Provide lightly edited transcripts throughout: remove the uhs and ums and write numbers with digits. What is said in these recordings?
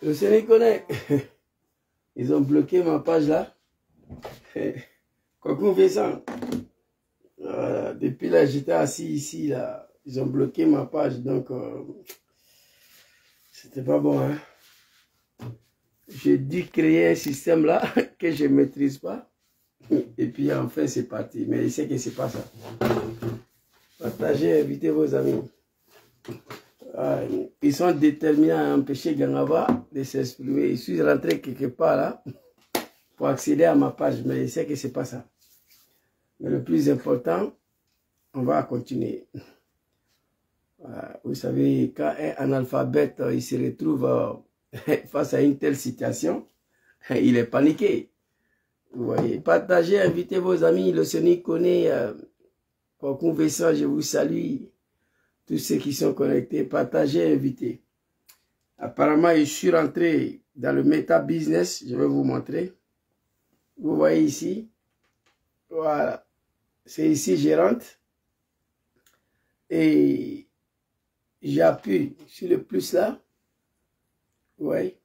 Le Sénégalais, ils ont bloqué ma page là. Quoi qu'on fait ça. Voilà. Depuis là, j'étais assis ici là. Ils ont bloqué ma page, donc c'était pas bon. Hein? J'ai dû créer un système là que je ne maîtrise pas. Et puis enfin c'est parti. Mais je sais que c'est pas ça. Partagez, invitez vos amis. Ils sont déterminés à empêcher Gangaba de s'exprimer. Je suis rentré quelque part là pour accéder à ma page, mais je sais que c'est pas ça. Mais le plus important, on va continuer. Vous savez, quand un analphabète il se retrouve face à une telle situation, il est paniqué. Vous voyez, partagez, invitez vos amis. Le Seigneur connaît. Pour conversation, je vous salue. Tous ceux qui sont connectés, partagez, invitez. Apparemment, je suis rentré dans le Meta Business. Je vais vous montrer. Vous voyez ici. Voilà. C'est ici, je rentre. Et j'appuie sur le plus là. Vous voyez.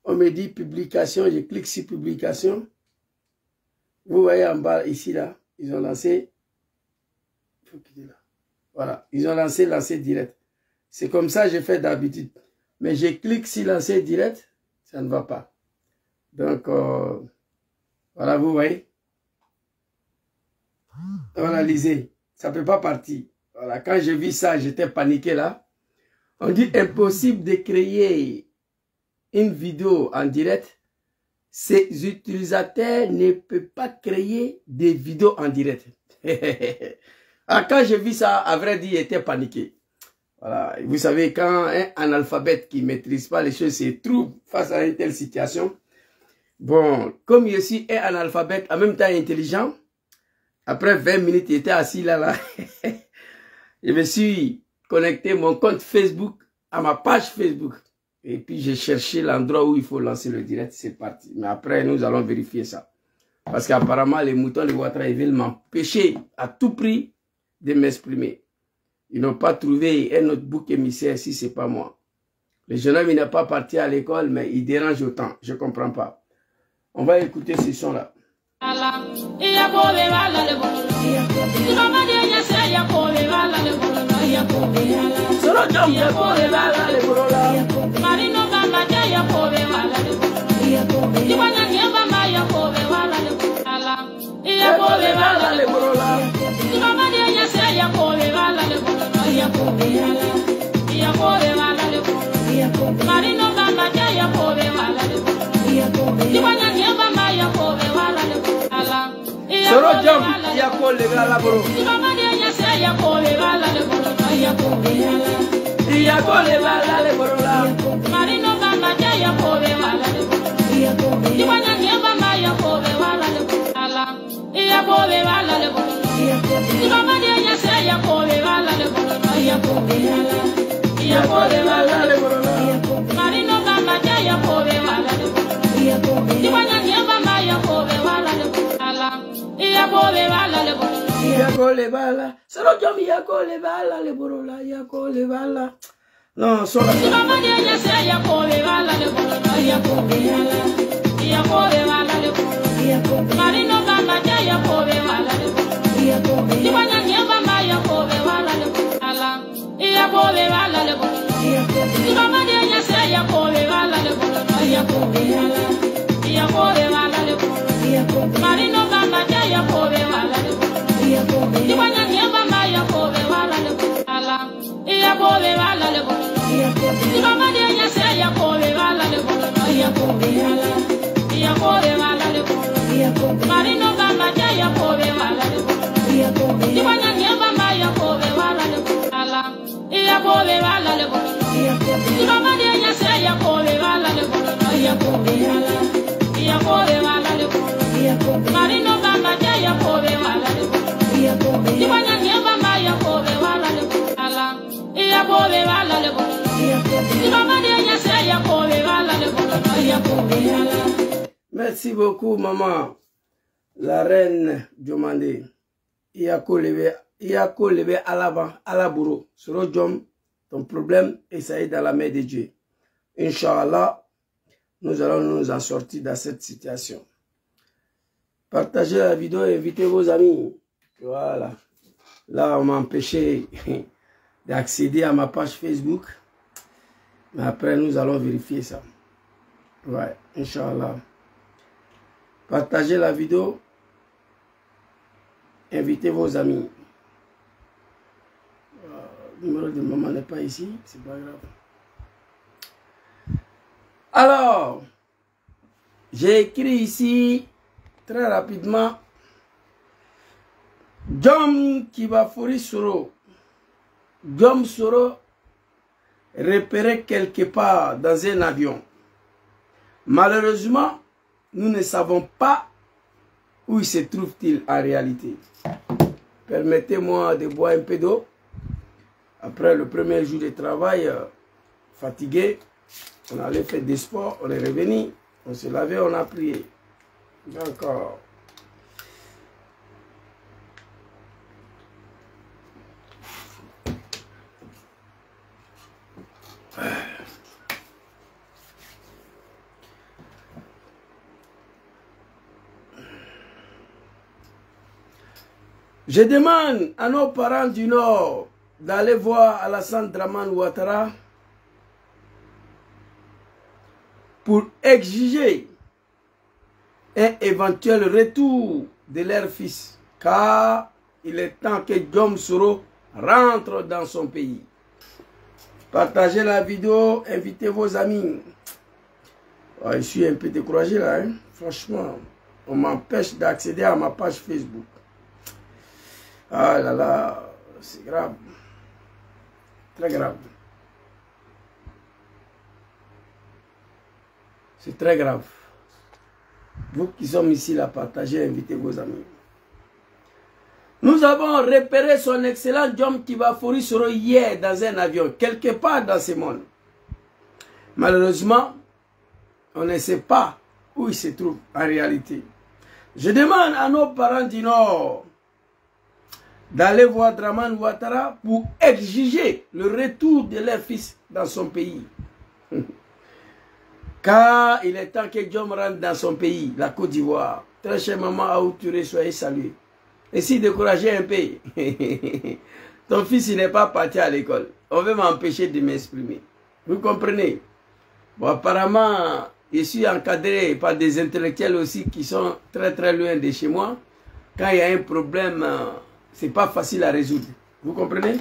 On me dit publication. Je clique sur publication. Vous voyez en bas, ici, là. Ils ont lancé. Faut quitter là. Voilà, ils ont lancé direct. C'est comme ça que je fais d'habitude. Mais je clique sur lancer direct, ça ne va pas. Donc, voilà, vous voyez. Voilà, lisez. Ça ne peut pas partir. Voilà, quand j'ai vu ça, j'étais paniqué là. On dit impossible de créer une vidéo en direct. Ces utilisateurs ne peuvent pas créer des vidéos en direct. Ah, quand j'ai vu ça, à vrai dire, j'étais paniqué. Voilà. Vous savez, quand un analphabète qui ne maîtrise pas les choses se trouve face à une telle situation, bon, comme je suis un analphabète, en même temps intelligent, après 20 minutes, j'étais assis là. Je me suis connecté mon compte Facebook à ma page Facebook. Et puis, j'ai cherché l'endroit où il faut lancer le direct, c'est parti. Mais après, nous allons vérifier ça. Parce qu'apparemment, les moutons de Ouattara, ils veulent m'empêcher à tout prix de m'exprimer. Ils n'ont pas trouvé un autre bouc émissaire si ce n'est pas moi. Le jeune homme, il n'est pas parti à l'école, mais il dérange autant. Je ne comprends pas. On va écouter ce son-là. Solo jam ya ko le la bro ya ko le bala le bro la marino bamba ya ko le bala le diwana nyamba ma ya ko le bala le ala ya ko le bala le bro mama de ya se ya ko le bala le bro ya ko le bala le bro marino bamba ya ko le bala le diwana nyamba ma ya ko le bala le ala Yako bala, solo jam yako le bala le borola, yako le bala. Non, solo. Mama de ya se yako le bala le borola, yako le bala le borola. Marino bamba ya yako le bala le borola. Diwana nyamba ma yako le bala le borola. Yako le bala le borola. Mama de ya se yako le bala le borola, yako le bala le borola. Marino bamba ya yako le bala le borola. Diwana nyamba ma yako le bala le borola. Yako le bala le borola. Mama de ya se yako le bala le borola, yako le bala le borola. Marino bamba ya yako le bala le borola. Diwana nyamba ma yako le bala le borola. Yako le bala le borola. Mama de ya se yako le bala le borola, yako le bala le borola. Marino bamba ya yako le bala le borola. Diwana nyamba ma yako le bala le borola. Yako le bala le borola. Mama de ya se yako le bala le borola, yako le bala. Merci beaucoup, maman. La reine Diomandé. Yako leve à l'avant, à la bourreau. Sur Jom, ton problème est ça est dans la main de Dieu. Inch'Allah, nous allons nous en sortir de cette situation. Partagez la vidéo et invitez vos amis. Voilà. Là, on m'a empêché d'accéder à ma page Facebook. Mais après, nous allons vérifier ça. Ouais, Inch'Allah. Partagez la vidéo. Invitez vos amis. Le numéro de maman n'est pas ici. C'est pas grave. Alors, j'ai écrit ici, très rapidement, Jom Kibafori Soro. Jom Soro repéré quelque part dans un avion. Malheureusement, nous ne savons pas où il se trouve-t-il en réalité. Permettez-moi de boire un peu d'eau. Après le premier jour de travail, fatigué, on allait faire des sports, on est revenu, on se lavait, on a prié. D'accord. Je demande à nos parents du Nord d'aller voir Alassane Dramane Ouattara pour exiger un éventuel retour de leur fils, car il est temps que Jom Soro rentre dans son pays. Partagez la vidéo, invitez vos amis. Oh, je suis un peu découragé là, hein? Franchement, on m'empêche d'accéder à ma page Facebook. Ah là là, c'est grave. Très grave. C'est très grave. Vous qui sommes ici, là, partagez, invitez vos amis. Nous avons repéré son excellent Jom Kibafori Soro hier dans un avion, quelque part dans ce monde. Malheureusement, on ne sait pas où il se trouve en réalité. Je demande à nos parents du Nord d'aller voir Dramane Ouattara pour exiger le retour de leur fils dans son pays. Car il est temps que Jom rentre dans son pays, la Côte d'Ivoire. Très cher maman Aoutouré, soyez salués. Et si découragé un peu, ton fils n'est pas parti à l'école. On veut m'empêcher de m'exprimer. Vous comprenez? Bon, apparemment, je suis encadré par des intellectuels aussi qui sont très très loin de chez moi. Quand il y a un problème, c'est pas facile à résoudre. Vous comprenez?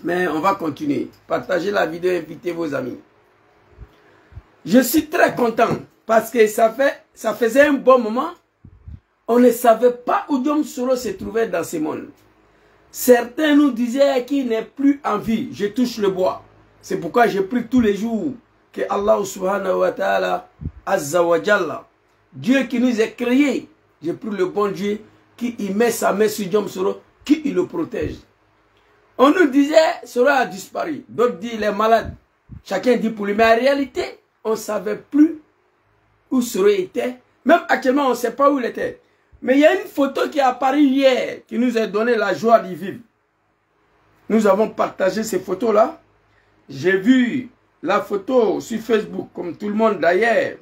Mais on va continuer. Partagez la vidéo, invitez vos amis. Je suis très content parce que ça faisait un bon moment. On ne savait pas où Jom Soro se trouvait dans ce monde. Certains nous disaient qu'il n'est plus en vie. Je touche le bois. C'est pourquoi je prie tous les jours que Allah subhanahu wa ta'ala, azza wa jalla, Dieu qui nous a créés, je prie le bon Dieu qui y met sa main sur Jom Soro, qui il le protège. On nous disait Soro a disparu. D'autres disent il est malade. Chacun dit pour lui. Mais en réalité, on ne savait plus où Soro était. Même actuellement, on ne sait pas où il était. Mais il y a une photo qui est apparue hier, qui nous a donné la joie d'y vivre. Nous avons partagé ces photos-là. J'ai vu la photo sur Facebook, comme tout le monde d'ailleurs.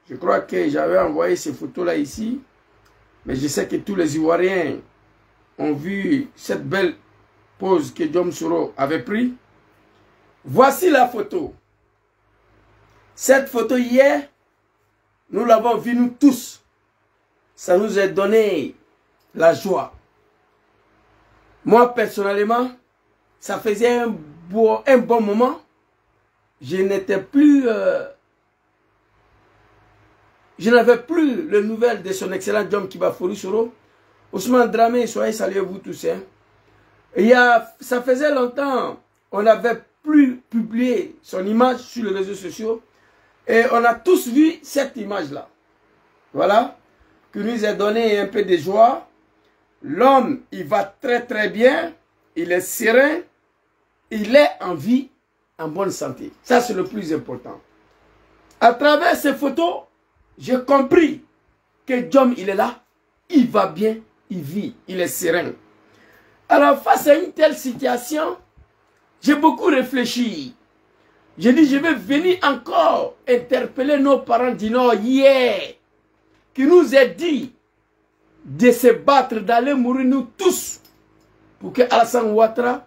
Je crois que j'avais envoyé ces photos-là ici. Mais je sais que tous les Ivoiriens ont vu cette belle pose que Jom Soro avait prise. Voici la photo. Cette photo hier, nous l'avons vue nous tous. Ça nous a donné la joie. Moi, personnellement, ça faisait un bon moment. Je n'étais plus... je n'avais plus le nouvelle de son excellent Jom Kibafori Soro. Ousmane Dramé, soyez salués vous tous. Hein. Ça faisait longtemps, on n'avait plus publié son image sur les réseaux sociaux. Et on a tous vu cette image-là. Voilà. Qui nous a donné un peu de joie. L'homme, il va très très bien. Il est serein. Il est en vie, en bonne santé. Ça, c'est le plus important. À travers ces photos, j'ai compris que Jom, il est là. Il va bien. Il vit. Il est serein. Alors, face à une telle situation, j'ai beaucoup réfléchi. J'ai dit, je vais venir encore interpeller nos parents du Nord hier, qui nous a dit de se battre, d'aller mourir nous tous, pour que Alassane Ouattara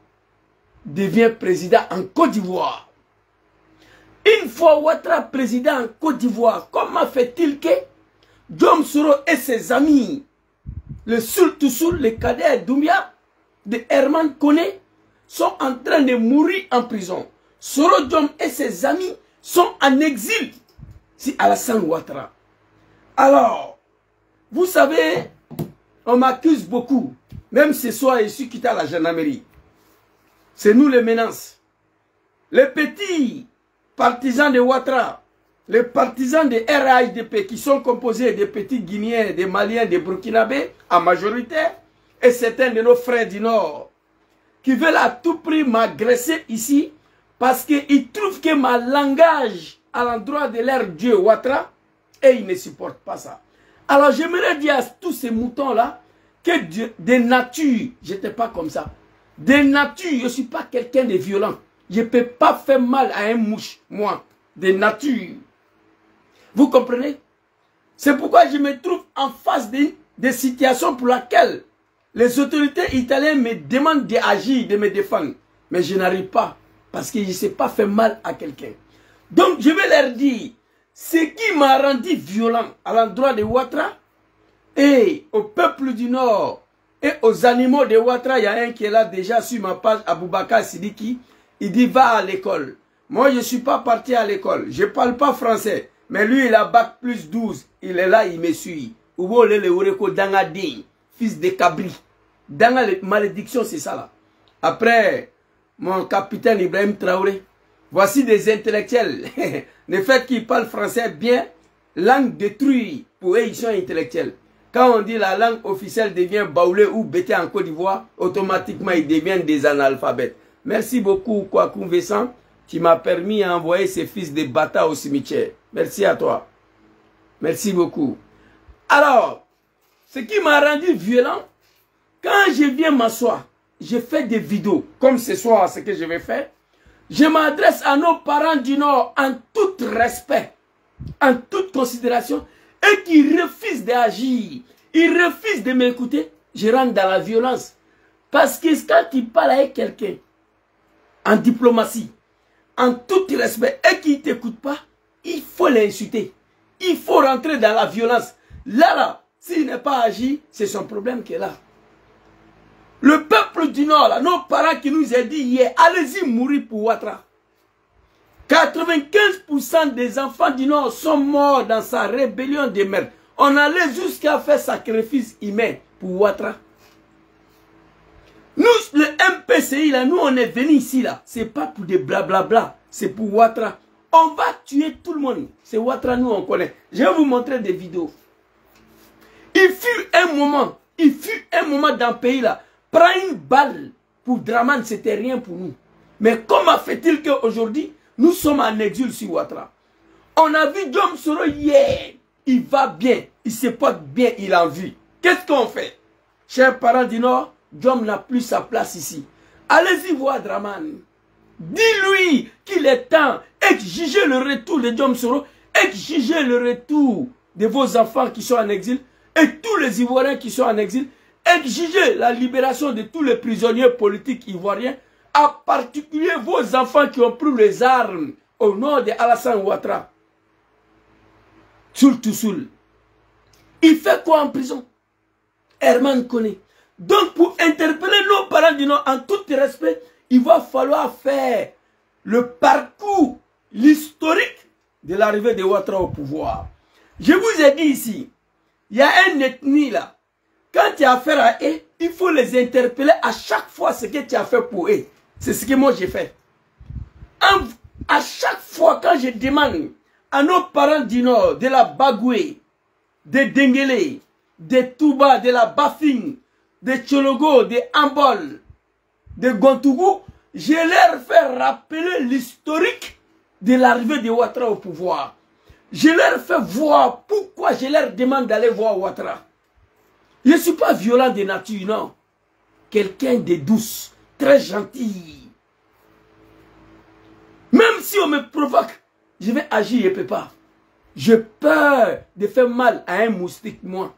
devienne président en Côte d'Ivoire. Une fois Ouattara président en Côte d'Ivoire, comment fait-il que Djom Soro et ses amis, le Soul Toussoul, le Kader Doumbia, de Herman Koné, sont en train de mourir en prison. Soro Djom et ses amis sont en exil. C'est Alassane Ouattara. Alors, vous savez, on m'accuse beaucoup. Même ce soir, je suis quitté à la gendarmerie. C'est nous les menaces. Les petits partisans de Ouattara, les partisans de RHDP qui sont composés de petits Guinéens, des Maliens, des Burkinabés, en majorité, et certains de nos frères du Nord, qui veulent à tout prix m'agresser ici, parce qu'ils trouvent que ma langage à l'endroit de leur Dieu Ouattara, et ils ne supportent pas ça. Alors j'aimerais dire à tous ces moutons-là, que de nature, je n'étais pas comme ça. De nature, je ne suis pas quelqu'un de violent. Je ne peux pas faire mal à un mouche, moi, de nature. Vous comprenez? C'est pourquoi je me trouve en face des situations pour lesquelles les autorités italiennes me demandent d'agir, de me défendre. Mais je n'arrive pas, parce que je ne sais pas faire mal à quelqu'un. Donc je vais leur dire, ce qui m'a rendu violent à l'endroit de Ouattara, et au peuple du Nord, et aux animaux de Ouattara, il y a un qui est là déjà sur ma page, Aboubakar Sidiki, il dit va à l'école. Moi je ne suis pas parti à l'école, je ne parle pas français, mais lui il a bac plus 12, il est là, il me suit. Oubo le Ureko Dangadin, fils de Cabri. Dans la malédiction, c'est ça là. Après, mon capitaine Ibrahim Traoré, voici des intellectuels. Le fait qu'ils parlent français bien, langue détruite, pour eux ils sont intellectuels. Quand on dit la langue officielle devient baoulé ou bété en Côte d'Ivoire, automatiquement ils deviennent des analphabètes. Merci beaucoup Kwakou Vincent, qui m'a permis d'envoyer ses fils de bâtards au cimetière. Merci à toi. Merci beaucoup. Alors, ce qui m'a rendu violent, quand je viens m'asseoir, je fais des vidéos, comme ce soir, ce que je vais faire. Je m'adresse à nos parents du Nord en tout respect, en toute considération, et qui refusent d'agir, ils refusent de m'écouter, je rentre dans la violence. Parce que quand tu parles avec quelqu'un, en diplomatie, en tout respect, et qu'il ne t'écoute pas, il faut l'insulter. Il faut rentrer dans la violence. Là, s'il n'est pas agi, c'est son problème qui est là. Le peuple du Nord, là, nos parents qui nous ont dit hier, allez-y mourir pour Ouattara. 95% des enfants du Nord sont morts dans sa rébellion de merde. On allait jusqu'à faire sacrifice humain pour Ouattara. Nous, le MPCI, là, nous, on est venus ici, là. C'est pas pour des blablabla. C'est pour Ouattara. On va tuer tout le monde. C'est Ouattara, nous, on connaît. Je vais vous montrer des vidéos. Il fut un moment dans le pays, là. Prendre une balle pour Draman, c'était rien pour nous. Mais comment fait-il qu'aujourd'hui, nous sommes en exil sur Ouattara? On a vu Djom Soro hier. Il va bien, il se porte bien, il en vit. Qu'est-ce qu'on fait? Chers parents du Nord, Djom n'a plus sa place ici. Allez-y voir Draman. Dis-lui qu'il est temps. Exigez le retour de Djom Soro. Exigez le retour de vos enfants qui sont en exil. Et tous les Ivoiriens qui sont en exil. Exigez la libération de tous les prisonniers politiques ivoiriens, en particulier vos enfants qui ont pris les armes au nom de Alassane Ouattara. Soul Toussoul. Il fait quoi en prison? Herman Koné. Donc pour interpeller nos parents du Nord en tout respect, il va falloir faire le parcours, l'historique de l'arrivée de Ouattara au pouvoir. Je vous ai dit ici, il y a une ethnie là. Quand tu as affaire à eux, il faut les interpeller à chaque fois ce que tu as fait pour eux. C'est ce que moi j'ai fait. À chaque fois quand je demande à nos parents du Nord, de la Bagoué, de Dengele, de Touba, de la Bafing, de Tchologo, de Ambol, de Gontougou, je leur fais rappeler l'historique de l'arrivée de Ouattara au pouvoir. Je leur fais voir pourquoi je leur demande d'aller voir Ouattara. Je ne suis pas violent de nature, non. Quelqu'un de douce, très gentil. Même si on me provoque, je vais agir, je ne peux pas. J'ai peur de faire mal à un moustique, moi.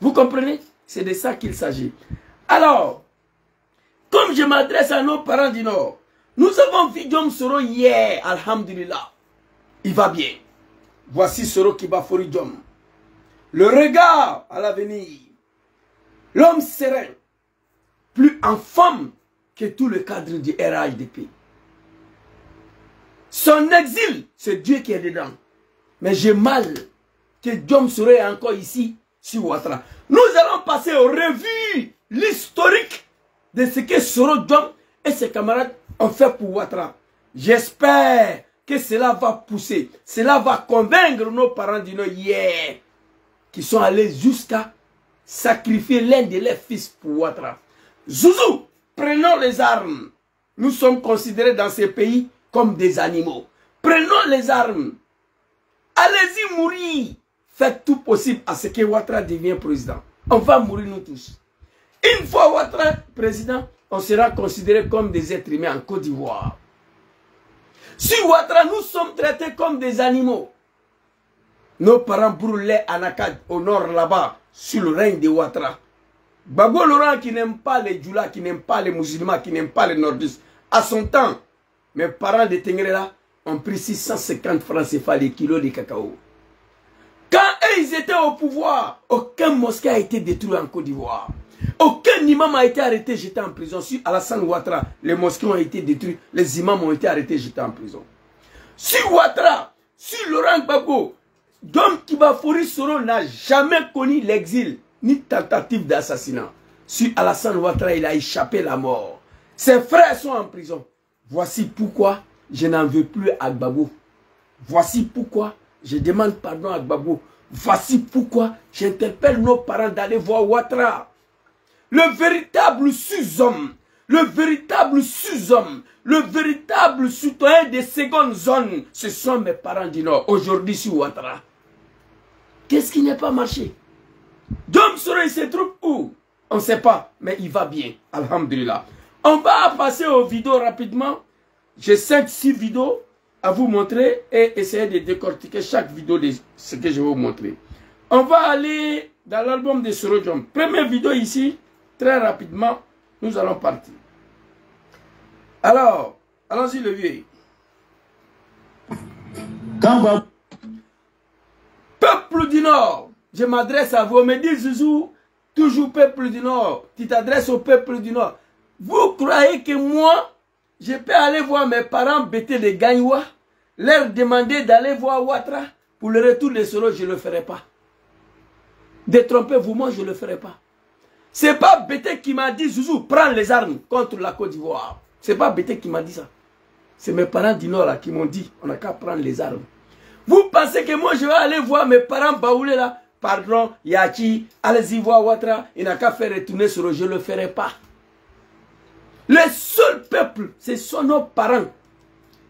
Vous comprenez? C'est de ça qu'il s'agit. Alors, comme je m'adresse à nos parents du Nord, nous avons vu Diom Soro hier, alhamdulillah. Il va bien. Voici Soro Kibafori Diom. Le regard à l'avenir. L'homme serein. Plus en forme que tout le cadre du RHDP. Son exil, c'est Dieu qui est dedans. Mais j'ai mal que Diom Soro est encore ici, sur Ouattara. Nous allons passer aux revues l'historique de ce que Soro Diom et ses camarades ont fait pour Ouattara. J'espère que cela va pousser, cela va convaincre nos parents du Nord hier, qui sont allés jusqu'à sacrifier l'un de leurs fils pour Ouattara. Zouzou, prenons les armes. Nous sommes considérés dans ces pays comme des animaux. Prenons les armes. Allez-y mourir. Faites tout possible à ce que Ouattara devienne président. On va mourir nous tous. Une fois Ouattara président, on sera considéré comme des êtres humains en Côte d'Ivoire. Sur Ouattara, nous sommes traités comme des animaux. Nos parents brûlaient Anakad au nord là-bas, sur le règne de Ouattara. Gbagbo Laurent qui n'aime pas les Djoula, qui n'aime pas les musulmans, qui n'aime pas les nordistes. À son temps, mes parents de Tengrela ont pris 650 francs CFA les kilos de cacao. Quand eux, ils étaient au pouvoir, aucun mosquée a été détruit en Côte d'Ivoire. Aucun imam a été arrêté, jeté en prison. Sur Alassane Ouattara, les mosquées ont été détruits, les imams ont été arrêtés, jetés en prison. Sur Ouattara, sur Laurent Gbagbo, Dom Kibafori Soro n'a jamais connu l'exil, ni tentative d'assassinat. Sur Alassane Ouattara, il a échappé la mort. Ses frères sont en prison. Voici pourquoi je n'en veux plus à Gbagbo. Voici pourquoi je demande pardon à Gbagbo. Voici pourquoi j'interpelle nos parents d'aller voir Ouattara. Le véritable sous-homme, le véritable sous-homme, le véritable citoyen des secondes zones, ce sont mes parents du Nord, aujourd'hui sur Ouattara. Qu'est-ce qui n'a pas marché? Diom Soro, il se trouve où? On ne sait pas, mais il va bien, alhamdulillah. On va passer aux vidéos rapidement. J'ai 5-6 vidéos à vous montrer et essayer de décortiquer chaque vidéo de ce que je vais vous montrer. On va aller dans l'album de Soro Diom. Première vidéo ici, très rapidement, nous allons partir. Alors, allons-y le vieux. Peuple du Nord, je m'adresse à vous. On me dit, Zouzou, toujours peuple du Nord. Tu t'adresses au peuple du Nord. Vous croyez que moi, je peux aller voir mes parents bêter les Gagnois, leur demander d'aller voir Ouattara pour le retour de Soro, je ne le ferai pas. Détrompez-vous, moi, je ne le ferai pas. Ce n'est pas Bété qui m'a dit, Zouzou, prends les armes contre la Côte d'Ivoire. Ce n'est pas Bété qui m'a dit ça. C'est mes parents du Nord là, qui m'ont dit, on n'a qu'à prendre les armes. Vous pensez que moi, je vais aller voir mes parents baoulés là? Pardon, Yachi, allez-y voir Ouattara, il n'a qu'à faire retourner Soro, je ne le ferai pas. Le seul peuple, ce sont nos parents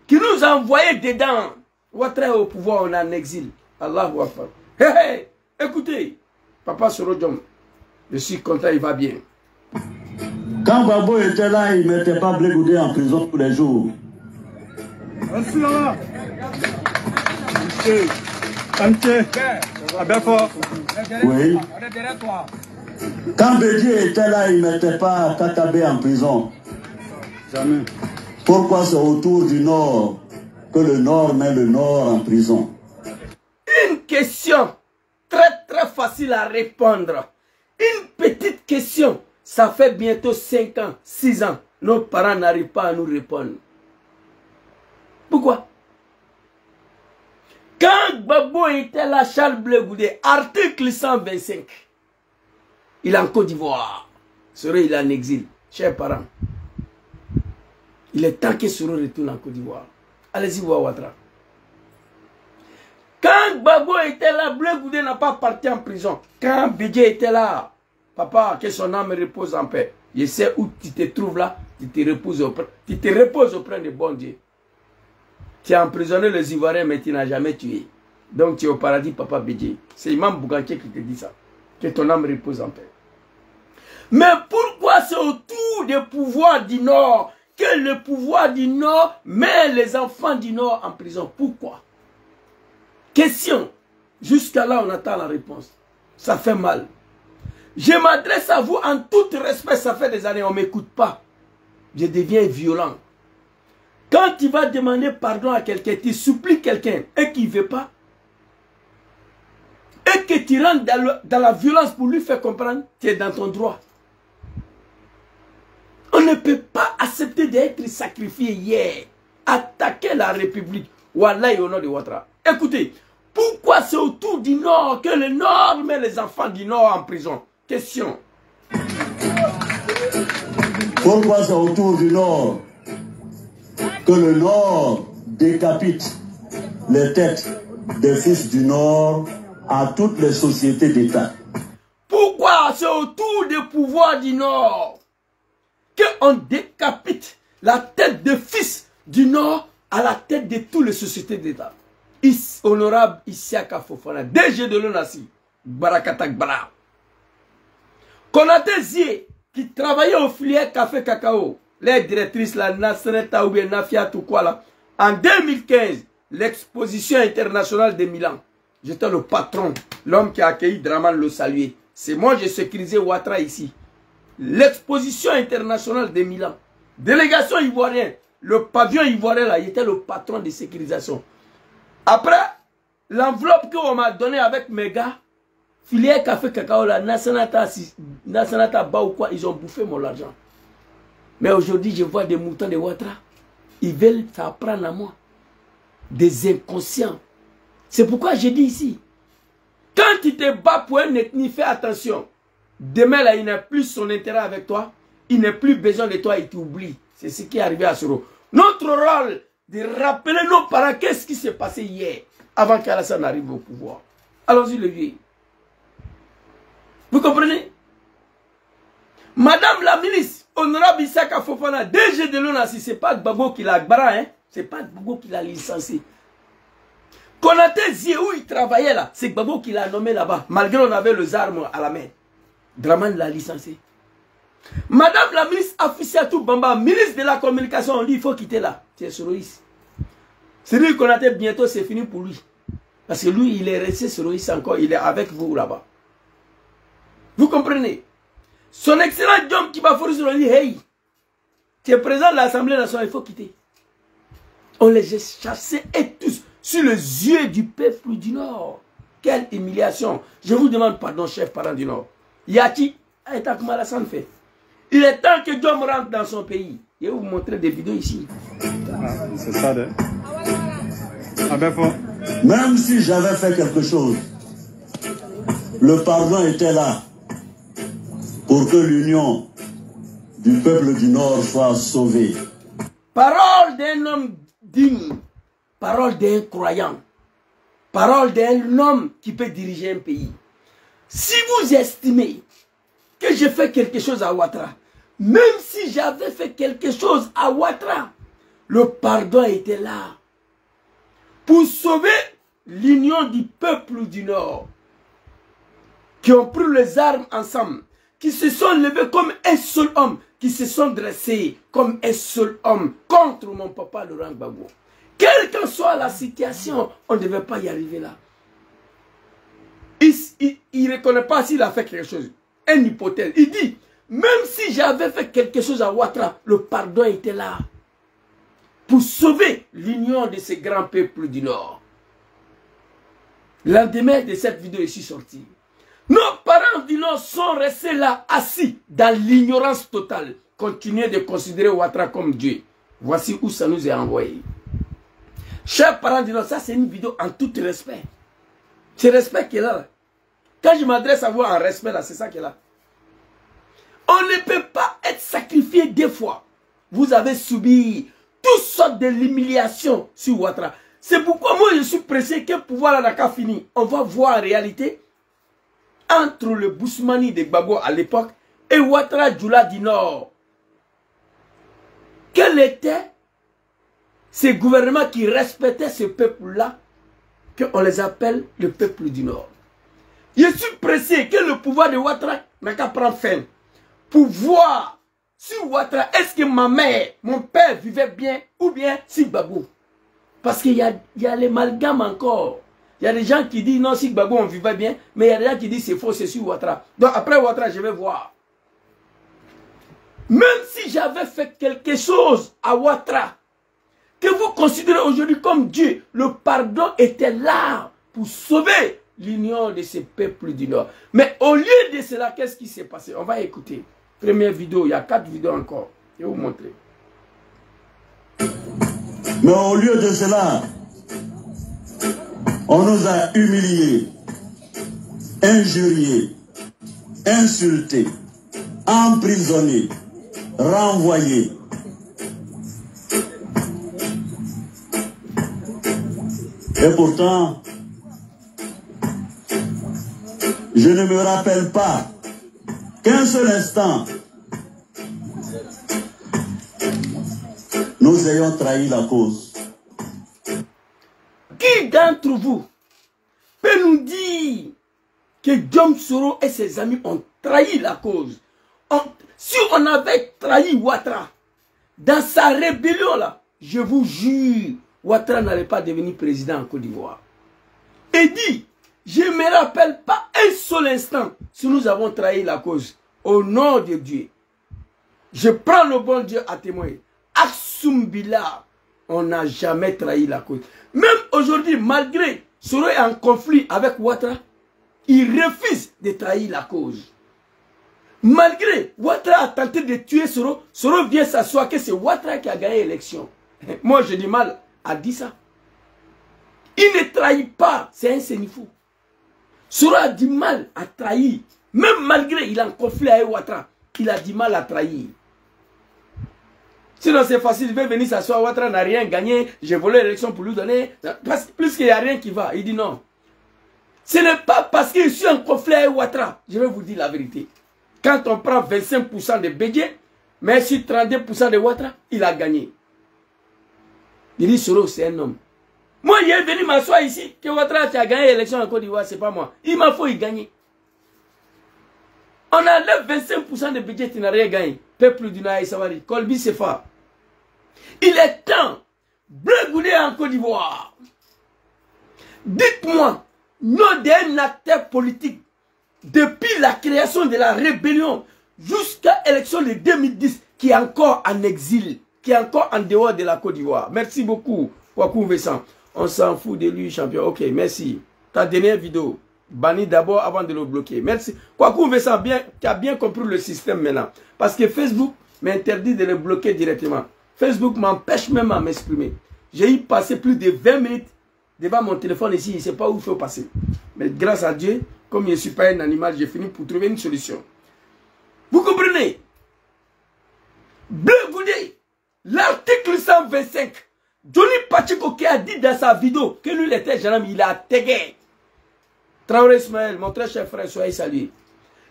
qui nous ont envoyés dedans. Ouattara est au pouvoir, on est en exil. Allahu Akbar. Hé hé, écoutez, Papa Soro Diom, je suis content, il va bien. Quand Gbagbo était là, il ne mettait pas Blé Goudé en prison tous les jours. Merci là. Oui. Quand Bédié était là, il ne mettait pas Katabé en prison. Jamais. Pourquoi c'est autour du Nord que le Nord met le Nord en prison? Une question très facile à répondre. Une petite question. Ça fait bientôt 5 ans, 6 ans. Nos parents n'arrivent pas à nous répondre. Pourquoi? Quand Gbagbo était là, Charles Blé Goudé, article 125, il est en Côte d'Ivoire. Soro, il est en exil. Chers parents, il est temps que Soro retourne en Côte d'Ivoire. Allez-y voir Ouattara. Quand Gbagbo était là, Blé Goudé n'a pas parti en prison. Quand Bédié était là, papa, que son âme repose en paix. Je sais où tu te trouves là, tu te reposes auprès de bon Dieu. Tu as emprisonné les Ivoiriens, mais tu n'as jamais tué. Donc tu es au paradis, papa Bédié. C'est Imam Bouganké qui te dit ça. Que ton âme repose en paix. Mais pourquoi c'est autour des pouvoirs du Nord que le pouvoir du Nord met les enfants du Nord en prison. Pourquoi? Question. Jusqu'à là, on attend la réponse. Ça fait mal. Je m'adresse à vous en tout respect. Ça fait des années, on ne m'écoute pas. Je deviens violent. Quand tu vas demander pardon à quelqu'un, tu supplies quelqu'un et qu'il ne veut pas, et que tu rentres dans la violence pour lui faire comprendre, tu es dans ton droit. On ne peut pas accepter d'être sacrifié hier. Attaquer la République. Wallahi au nom de Ouattara. Écoutez, pourquoi c'est autour du Nord que le Nord met les enfants du Nord en prison? Question. Pourquoi c'est autour du Nord que le Nord décapite les têtes des fils du Nord à toutes les sociétés d'État? Pourquoi c'est autour des pouvoirs du Nord qu'on décapite la tête des fils du Nord à la tête de toutes les sociétés d'État? Honorable Isiaka Fofana, DG de l'ONASI, Barakatak Bara. Konaté Zie, qui travaillait au filière Café Cacao, les directrices, la Nasreta ou bien Nafia ou quoi là, en 2015, l'exposition internationale de Milan, j'étais le patron, l'homme qui a accueilli Draman le saluer. C'est moi, j'ai sécurisé Ouattara ici. L'exposition internationale de Milan, délégation ivoirienne, le pavillon ivoirien là, il était le patron de sécurisation. Après, l'enveloppe qu'on m'a donnée avec mes gars, filière Café Cacao, la Nasanata Ba ou quoi, ils ont bouffé mon argent. Mais aujourd'hui, je vois des moutons de Ouattara. Ils veulent s'apprendre à moi. Des inconscients. C'est pourquoi j'ai dit ici, quand tu te bats pour une ethnie, fais attention. Demain, là, il n'a plus son intérêt avec toi. Il n'a plus besoin de toi et t'oublie. C'est ce qui est arrivé à Soro. Notre rôle, de rappeler nos parents qu'est-ce qui s'est passé hier, avant qu'Alassane arrive au pouvoir. Allons-y, le vieux. Vous comprenez? Madame la ministre, honorable Isiaka Fofana, DG de l'ONASI, c'est pas Gbagbo qui l'a Gbara, hein? C'est pas Gbagbo qui l'a licencié. Konaté Zie, où il travaillait là, c'est Gbagbo qui l'a nommé là-bas, malgré on avait les armes à la main. Draman l'a licencié. Madame la ministre Afissatou Bamba, ministre de la communication, on dit il faut quitter là. C'est Soroïs. C'est lui qu'on a dit bientôt, c'est fini pour lui. Parce que lui, il est resté Soroïs encore, il est avec vous là-bas. Vous comprenez? Son excellent Diom Kibafouri Soroïs dit hey, tu es président de l'Assemblée nationale, il faut quitter. On les a chassés et tous sur les yeux du peuple du Nord. Quelle humiliation. Je vous demande pardon, chef parent du Nord. Yati, Alassane fait. Il est temps que Diom rentre dans son pays. Je vais vous montrer des vidéos ici. C'est ça, de... Même si j'avais fait quelque chose, le pardon était là pour que l'union du peuple du Nord soit sauvée. Parole d'un homme digne, parole d'un croyant, parole d'un homme qui peut diriger un pays. Si vous estimez que j'ai fait quelque chose à Ouattara, même si j'avais fait quelque chose à Ouattara, le pardon était là pour sauver l'union du peuple du Nord qui ont pris les armes ensemble, qui se sont levés comme un seul homme, qui se sont dressés comme un seul homme contre mon papa Laurent Gbagbo. Quelle que soit la situation, on ne devait pas y arriver là. Il ne reconnaît pas s'il a fait quelque chose. Une hypothèse. Il dit, même si j'avais fait quelque chose à Ouattara, le pardon était là pour sauver l'union de ces grands peuples du Nord. Le lendemain de cette vidéo ici sortie, nos parents du Nord sont restés là, assis, dans l'ignorance totale. Continuez de considérer Ouattara comme Dieu. Voici où ça nous est envoyé. Chers parents du Nord, ça c'est une vidéo en tout respect. C'est respect qui est là. Quand je m'adresse à vous en respect, là, c'est ça qui est là. On ne peut pas être sacrifié deux fois. Vous avez subi toutes sortes de l'humiliation sur Ouattara. C'est pourquoi moi je suis pressé que le pouvoir n'a qu'à finir. On va voir en réalité entre le Bousmani de Gbagbo à l'époque et Ouattara Djoula du Nord. Quel était ce gouvernement qui respectait ce peuple-là, qu'on les appelle le peuple du Nord. Je suis pressé que le pouvoir de Ouattara n'a qu'à prendre fin pour voir si Ouattara, est-ce que ma mère, mon père vivait bien ou bien si Gbagbo? Parce qu'il y a les malgames encore. Il y a des gens qui disent non, si Gbagbo on vivait bien, mais il y a des gens qui disent c'est faux, c'est sur Ouattara. Donc après Ouattara, je vais voir. Même si j'avais fait quelque chose à Ouattara, que vous considérez aujourd'hui comme Dieu, le pardon était là pour sauver l'union de ces peuples du Nord. Mais au lieu de cela, qu'est-ce qui s'est passé? On va écouter. Première vidéo, il y a 4 vidéos encore. Je vais vous montrer. Mais au lieu de cela, on nous a humiliés, injuriés, insultés, emprisonnés, renvoyés. Et pourtant, je ne me rappelle pas qu'un seul instant, nous ayons trahi la cause. Qui d'entre vous peut nous dire que Djom Soro et ses amis ont trahi la cause? Si on avait trahi Ouattara dans sa rébellion là, je vous jure, Ouattara n'allait pas devenir président en Côte d'Ivoire. Et dit, je ne me rappelle pas un seul instant si nous avons trahi la cause. Au nom de Dieu, je prends le bon Dieu à témoin. Aksum Billah, on n'a jamais trahi la cause. Même aujourd'hui, malgré Soro est en conflit avec Ouattara, il refuse de trahir la cause. Malgré Ouattara a tenté de tuer Soro, Soro vient s'asseoir que c'est Ouattara qui a gagné l'élection. Moi, j'ai du mal à dire ça. Il ne trahit pas, c'est un sénifou. Soro a du mal à trahir. Même malgré il est en conflit avec Ouattara, il a du mal à trahir. Sinon c'est facile, il veut venir s'asseoir, Ouattara n'a rien gagné, j'ai volé l'élection pour lui donner. Parce, plus qu'il n'y a rien qui va, il dit non. Ce n'est pas parce que je suis en conflit avec Ouattara, je vais vous dire la vérité. Quand on prend 25% de Bédié, mais sur 32% de Ouattara, il a gagné. Il dit Soro, c'est un homme. Moi, il est venu m'asseoir ici, que Ouattara a gagné l'élection en Côte d'Ivoire, c'est pas moi. Il m'a fait y gagner. On enlève 25% de Bédié, tu n'as rien gagné. Peuple du Naï Savary, Colby Sefa. Il est temps, Blé en Côte d'Ivoire. Dites-moi, nom d'un acteur politique, depuis la création de la rébellion jusqu'à l'élection de 2010, qui est encore en exil, qui est encore en dehors de la Côte d'Ivoire. Merci beaucoup, Kwaku Vincent. On s'en fout de lui, champion. Ok, merci. Ta dernière vidéo, banni d'abord avant de le bloquer. Merci. Kwaku Vincent, tu as bien compris le système maintenant. Parce que Facebook m'interdit de le bloquer directement. Facebook m'empêche même à m'exprimer. J'ai y passé plus de 20 minutes devant mon téléphone ici. Il ne sait pas où il faut passer. Mais grâce à Dieu, comme je ne suis pas un animal, j'ai fini pour trouver une solution. Vous comprenez? Bleu Goudé, l'article 125, Johnny Pachiko qui a dit dans sa vidéo que lui il était gendarme, il a tagué. Traoré Ismaël, mon très cher frère, soyez salués.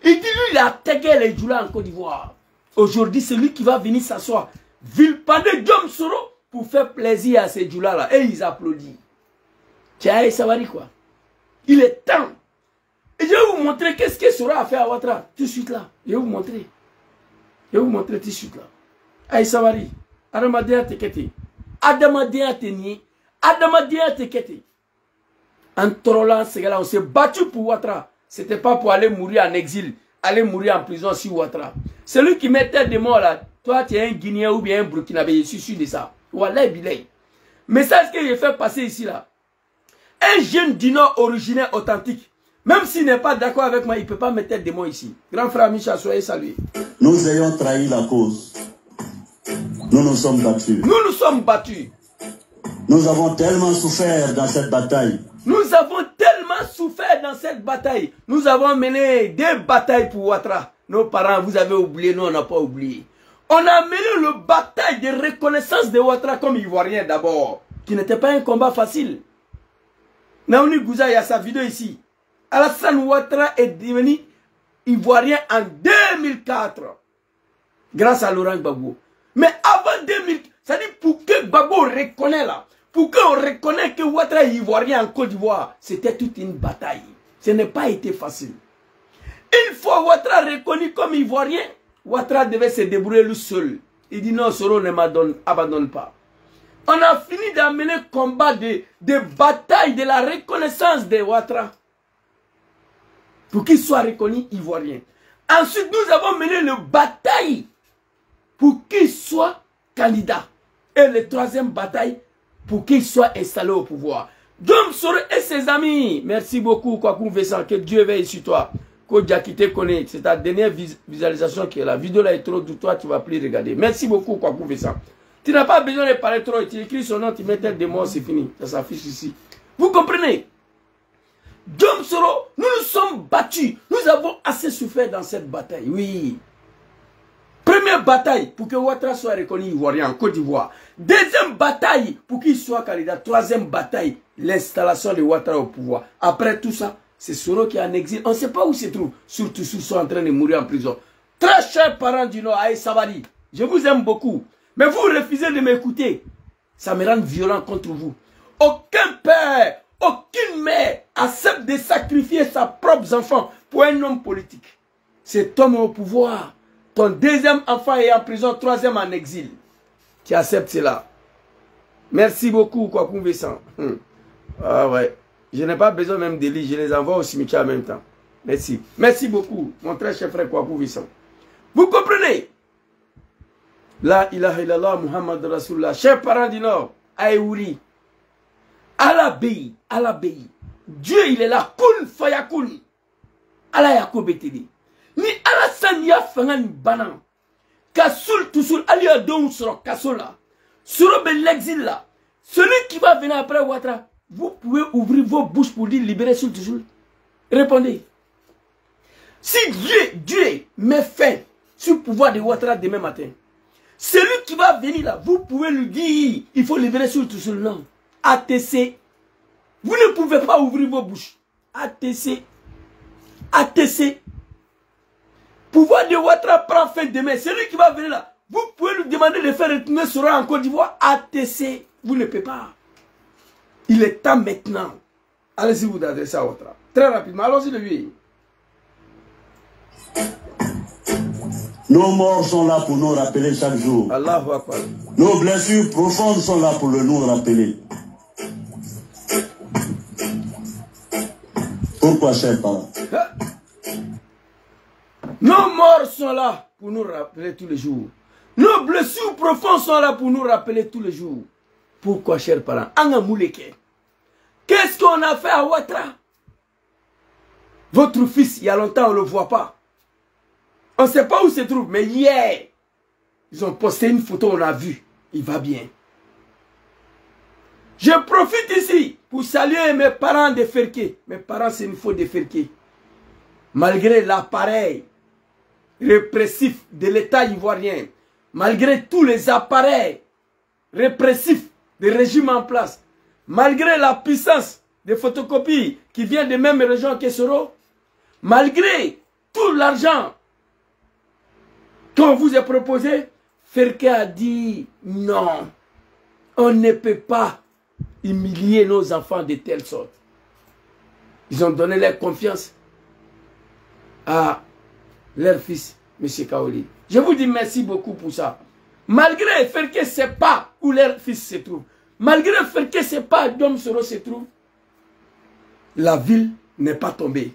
Il dit lui il a tagué les Djoula en Côte d'Ivoire. Aujourd'hui c'est lui qui va venir s'asseoir, vilpaner Djom Soro pour faire plaisir à ces Djoula là. Et ils applaudissent. Tiens, ça va dire quoi? Il est temps. Et je vais vous montrer qu'est-ce que Soro a fait à Ouattara. Tout de suite là. Je vais vous montrer. Je vais vous montrer tout de suite là. Aïe Savary. Adamadea Tekete. Adamadea Teni. Adamadea Tekete. En trollant ces gars-là, on s'est battu pour Ouattara. C'était pas pour aller mourir en exil, aller mourir en prison sur Ouattara. Celui qui mettait des morts là, toi tu es un Guinéen ou bien un Burkinabé, je suis sûr de ça. Wallah bilay. Message que je fais passer ici là. Un jeune du Nord originaire authentique, même s'il n'est pas d'accord avec moi, il ne peut pas mettre des mots ici. Grand frère Micha, soyez salués. Nous ayons trahi la cause. Nous nous sommes battus. Nous nous sommes battus. Nous avons tellement souffert dans cette bataille. Nous avons tellement souffert dans cette bataille. Nous avons mené des batailles pour Ouattara. Nos parents, vous avez oublié, nous on n'a pas oublié. On a mené le bataille de reconnaissance de Ouattara comme Ivoirien d'abord, qui n'était pas un combat facile. Naouni Gouza, il y a sa vidéo ici. Alassane Ouattara est devenu Ivoirien en 2004. Grâce à Laurent Gbagbo. Mais avant 2000, ça dit pour que Gbagbo reconnaisse là, pour qu'on reconnaisse que Ouattara est Ivoirien en Côte d'Ivoire, c'était toute une bataille. Ce n'est pas été facile. Une fois Ouattara reconnu comme Ivoirien, Ouattara devait se débrouiller lui seul. Il dit non, Soro ne m'abandonne pas. On a fini d'amener le combat de bataille de la reconnaissance de Ouattara. Pour qu'il soit reconnu ivoirien. Ensuite, nous avons mené le bataille pour qu'il soit candidat. Et la troisième bataille pour qu'il soit installé au pouvoir. Dom Soro et ses amis, merci beaucoup, Kwaku Vincent, que Dieu veille sur toi. Kodjakite connaît, c'est ta dernière visualisation qui est là. La vidéo là est trop de toi, tu ne vas plus regarder. Merci beaucoup, Kwaku Vincent. Tu n'as pas besoin de parler trop, tu écris son nom, tu mets tel démon, c'est fini. Ça s'affiche ici. Vous comprenez? Dom Soro, nous nous sommes battus. Nous avons assez souffert dans cette bataille. Oui. Première bataille pour que Ouattara soit reconnu ivoirien en Côte d'Ivoire. Deuxième bataille pour qu'il soit candidat. Troisième bataille, l'installation de Ouattara au pouvoir. Après tout ça, c'est Soro qui est en exil. On ne sait pas où il se trouve. Surtout s'ils sont en train de mourir en prison. Très chers parents du Nord, Aïe Sabali, je vous aime beaucoup. Mais vous refusez de m'écouter. Ça me rend violent contre vous. Aucun père, aucune mère accepte de sacrifier ses propres enfants pour un homme politique. Cet homme au pouvoir. Ton deuxième enfant est en prison, troisième en exil. Tu acceptes cela. Merci beaucoup, Kwaku Vincent. Ah ouais. Je n'ai pas besoin même de lire, je les envoie au cimetière en même temps. Merci. Merci beaucoup, mon très cher frère Kwaku Vincent. Vous comprenez? La ilaha illallah Muhammad Rasulullah. Chers parents du Nord, Aïouri. Allah béi, Allah béi. Dieu il est là, kun fayakun. Allah yakobeteli. Ni Alassane ya fangan banan. Kasoul tousoul alia don sur kasola. Sur l'exil là. Celui qui va venir après Ouattara, vous pouvez ouvrir vos bouches pour dire libérer Soul tousoul. Répondez. Si Dieu met fin sur le pouvoir de Ouattara demain matin, celui qui va venir là, vous pouvez lui dire il faut libérer Soul tousoul. Non. ATC. Vous ne pouvez pas ouvrir vos bouches. ATC. ATC. Pouvoir de Ouattara prend fin demain. Celui qui va venir là, vous pouvez lui demander de faire retourner Soro en Côte d'Ivoire. ATC. Vous ne pouvez pas. Il est temps maintenant. Allez-y vous adresser à Ouattara. Très rapidement. Allons-y de lui. Nos morts sont là pour nous rappeler chaque jour. Allahu Akbar. Nos blessures profondes sont là pour nous rappeler. Pourquoi, chers parents? Nos morts sont là pour nous rappeler tous les jours. Nos blessures profondes sont là pour nous rappeler tous les jours. Pourquoi, chers parents? Qu'est-ce qu'on a fait à Ouattara? Votre fils, il y a longtemps, on ne le voit pas. On ne sait pas où il se trouve, mais hier, ils ont posté une photo, on l'a vu. Il va bien. Je profite ici pour saluer mes parents de Ferké. Mes parents, c'est une faute de Ferké. Malgré l'appareil répressif de l'État ivoirien, malgré tous les appareils répressifs des régimes en place, malgré la puissance des photocopies qui vient des mêmes régions que Soro, malgré tout l'argent qu'on vous a proposé, Ferké a dit non, on ne peut pas humilier nos enfants de telle sorte. Ils ont donné leur confiance à leur fils, M. Kaoli. Je vous dis merci beaucoup pour ça. Malgré Ferké ne sait pas où leur fils se trouve, malgré Ferké ne sait pas où Dom Soro se trouve, la ville n'est pas tombée.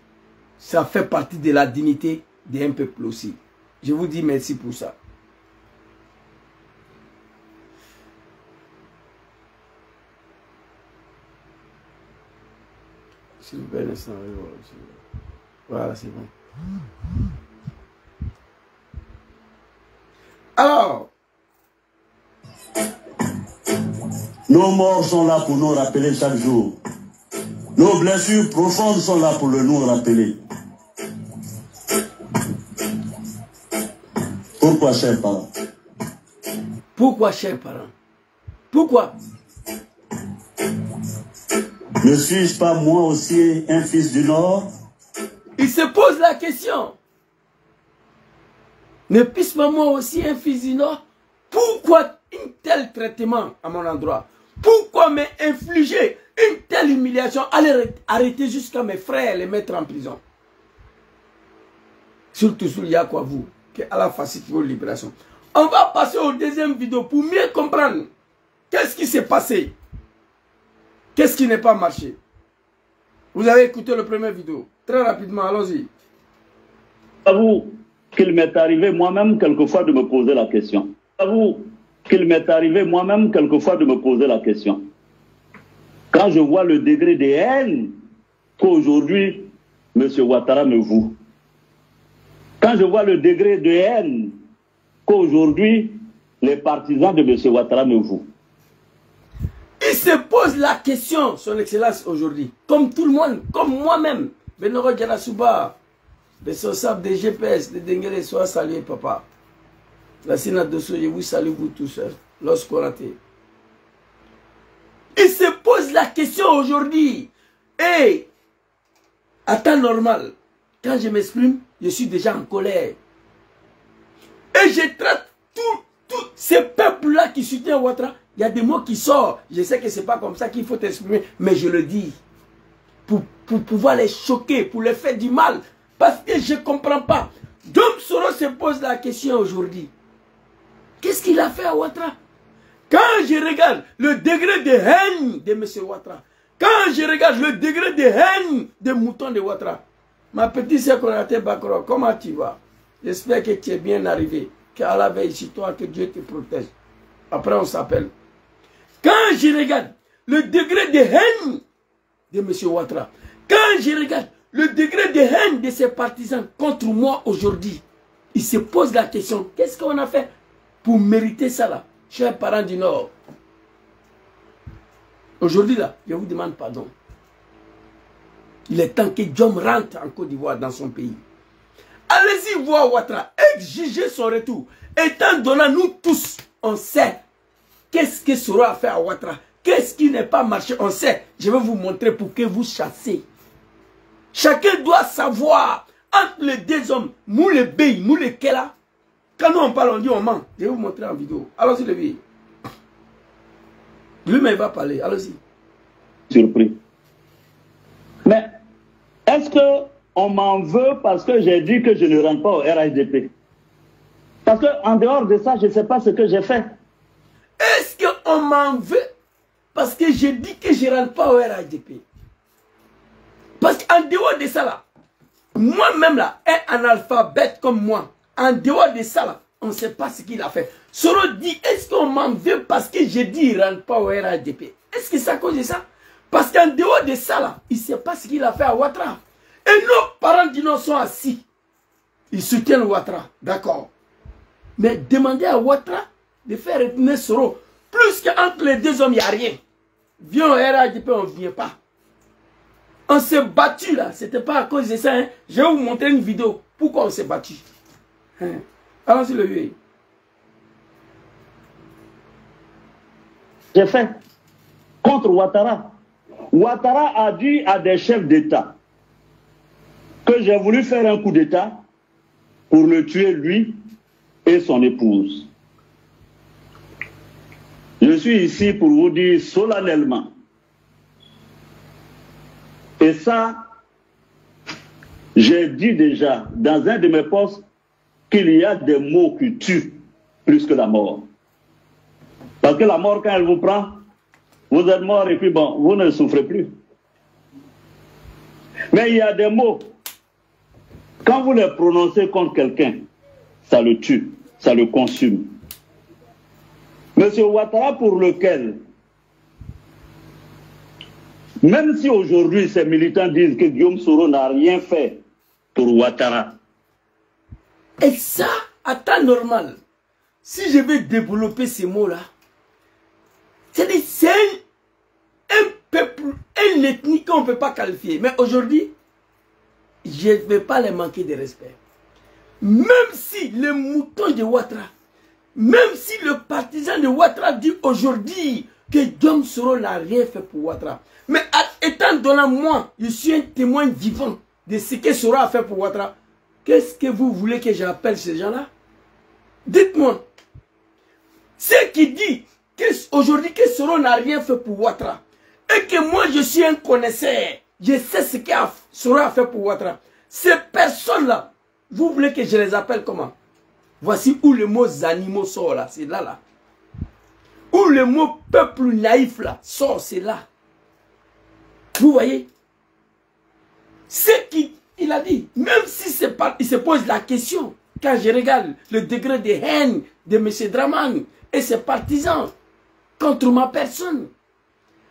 Ça fait partie de la dignité d'un peuple aussi. Je vous dis merci pour ça. S'il vous plaît, voilà, c'est bon. Alors, nos morts sont là pour nous rappeler chaque jour. Nos blessures profondes sont là pour nous rappeler. Pourquoi, chers parents? Pourquoi, chers parents? Pourquoi? Ne suis-je pas moi aussi un fils du Nord? Il se pose la question. Ne suis-je pas moi aussi un fils du Nord? Pourquoi un tel traitement à mon endroit? Pourquoi m'infliger une telle humiliation? Aller arrêter jusqu'à mes frères et les mettre en prison. Surtout sous Yakwavu. que Allah facilite vos libérations. On va passer au deuxième vidéo pour mieux comprendre qu'est-ce qui s'est passé. Qu'est-ce qui n'est pas marché. Vous avez écouté le premier vidéo. Très rapidement, allons-y. J'avoue qu'il m'est arrivé moi-même quelquefois de me poser la question. J'avoue qu'il m'est arrivé moi-même quelquefois de me poser la question. Quand je vois le degré de haine qu'aujourd'hui M. Ouattara me voue. Quand je vois le degré de haine qu'aujourd'hui les partisans de M. Ouattara me vouent. Il se pose la question, son excellence, aujourd'hui. Comme tout le monde, comme moi-même. Benoro Djarasuba, responsable des GPS, de Dengele, soit salué, papa. La Sina Dosso, je vous salue vous tous, lorsqu'on a été. Il se pose la question aujourd'hui. Et, à temps normal, quand je m'exprime, je suis déjà en colère. Et je traite tous ces peuples-là qui soutiennent Ouattara. Il y a des mots qui sortent. Je sais que ce n'est pas comme ça qu'il faut t'exprimer, mais je le dis. Pour pouvoir les choquer, pour les faire du mal. Parce que je ne comprends pas. Dom Soro se pose la question aujourd'hui. Qu'est-ce qu'il a fait à Ouattara? Quand je regarde le degré de haine de M. Ouattara, quand je regarde le degré de haine des moutons de Ouattara, ma petite sœur Konaté Bakro, comment tu vas? J'espère que tu es bien arrivé. qu'Allah veille sur toi, que Dieu te protège. Après, on s'appelle. Quand je regarde le degré de haine de M. Ouattara, quand je regarde le degré de haine de ses partisans contre moi aujourd'hui, il se pose la question, qu'est-ce qu'on a fait pour mériter ça là, chers parents du Nord? Aujourd'hui là, je vous demande pardon. Il est temps que Diom rentre en Côte d'Ivoire dans son pays. Allez-y voir Ouattara, exigez son retour. Étant donné, nous tous, on sait qu'est-ce que Soro a fait à Ouattara. Qu'est-ce qui n'est pas marché, on sait. Je vais vous montrer pour que vous chassez. Chacun doit savoir, entre les deux hommes, nous les Bey, nous les Kela. Quand nous on parle, on dit on ment. Je vais vous montrer en vidéo. Allons-y le vie. Lui-même va parler, allons-y. Surpris. Mais est-ce qu'on m'en veut parce que j'ai dit que je ne rentre pas au RHDP? Parce qu'en dehors de ça, je ne sais pas ce que j'ai fait. Est-ce qu'on m'en veut parce que j'ai dit que je ne rentre pas au RHDP? Parce qu'en dehors de ça là, moi-même là, un analphabète comme moi, en dehors de ça là, on ne sait pas ce qu'il a fait. Soro dit, est-ce qu'on m'en veut parce que j'ai dit qu'il ne rentre pas au RHDP? Est-ce que c'est à cause de ça? Parce qu'en dehors de ça là, il ne sait pas ce qu'il a fait à Ouattara. Et nos parents du Nord sont assis. Ils soutiennent Ouattara, d'accord. Mais demandez à Ouattara de faire retourner Soro. Plus qu'entre les deux hommes, il n'y a rien. Viens au RHDP, on ne vient pas. On s'est battu là, ce n'était pas à cause de ça. Hein. Je vais vous montrer une vidéo. Pourquoi on s'est battu. Hein. Allons-y le vieux. J'ai fait contre Ouattara. Ouattara a dit à des chefs d'État que j'ai voulu faire un coup d'État pour le tuer lui et son épouse. Je suis ici pour vous dire solennellement, et ça, j'ai dit déjà dans un de mes postes qu'il y a des mots qui tuent plus que la mort. Parce que la mort, quand elle vous prend, vous êtes mort et puis bon, vous ne souffrez plus. Mais il y a des mots, quand vous les prononcez contre quelqu'un, ça le tue, ça le consume. Monsieur Ouattara, pour lequel, même si aujourd'hui ces militants disent que Guillaume Soro n'a rien fait pour Ouattara. Et ça, à temps normal, si je vais développer ces mots-là, c'est un peuple, une ethnie qu'on ne peut pas qualifier. Mais aujourd'hui, je ne vais pas les manquer de respect. Même si le mouton de Ouattara, même si le partisan de Ouattara dit aujourd'hui que Guillaume Soro n'a rien fait pour Ouattara. Mais étant donné moi, je suis un témoin vivant de ce que Soro a fait pour Ouattara. Qu'est-ce que vous voulez que j'appelle ces gens-là? Dites-moi. Ceux qui disent aujourd'hui que Soro n'a rien fait pour Ouattara et que moi je suis un connaisseur, je sais ce que Soro a fait pour Ouattara. Ces personnes-là, vous voulez que je les appelle comment? Voici où le mot animaux sort là, c'est là, là. Où le mot peuple naïf là sort, c'est là. Vous voyez? C'est qu'il a dit, même si c'est pas, il se pose la question, quand je regarde le degré de haine de M. Dramane et ses partisans contre ma personne,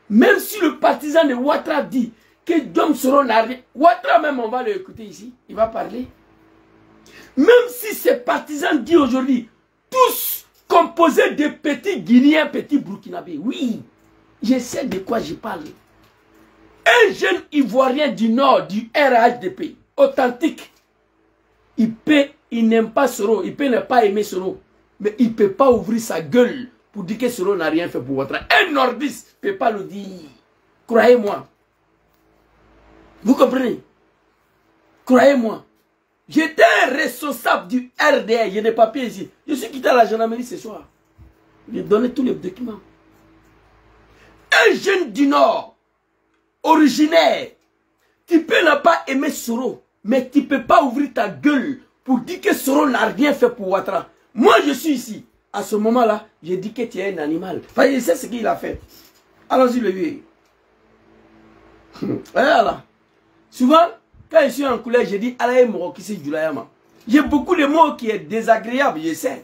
même si le partisan de Ouattara dit que Dom Soro n'a rien, Ouattara même, on va l'écouter ici, il va parler. Même si ces partisans disent aujourd'hui, tous composés de petits Guinéens, petits Burkinabés, oui, je sais de quoi je parle. Un jeune Ivoirien du Nord, du RHDP, authentique, il n'aime pas Soro, il peut ne pas aimer Soro, mais il ne peut pas ouvrir sa gueule pour dire que Soro n'a rien fait pour Ouattara. Un nordiste ne peut pas le dire. Croyez-moi. Vous comprenez? Croyez-moi. J'étais un responsable du RDR, j'ai des papiers ici. Je suis quitté à la gendarmerie ce soir. J'ai donné tous les documents. Un jeune du Nord, originaire, tu peux ne pas aimer Soro, mais tu ne peux pas ouvrir ta gueule pour dire que Soro n'a rien fait pour Ouattara. Moi, je suis ici. À ce moment-là, j'ai dit que tu es un animal. Enfin, je sais ce qu'il a fait. Allons-y, le vieux. Voilà. Souvent, quand je suis en couleur, je dis Alaye Morokisi Julayama. J'ai beaucoup de mots qui sont désagréables, je sais.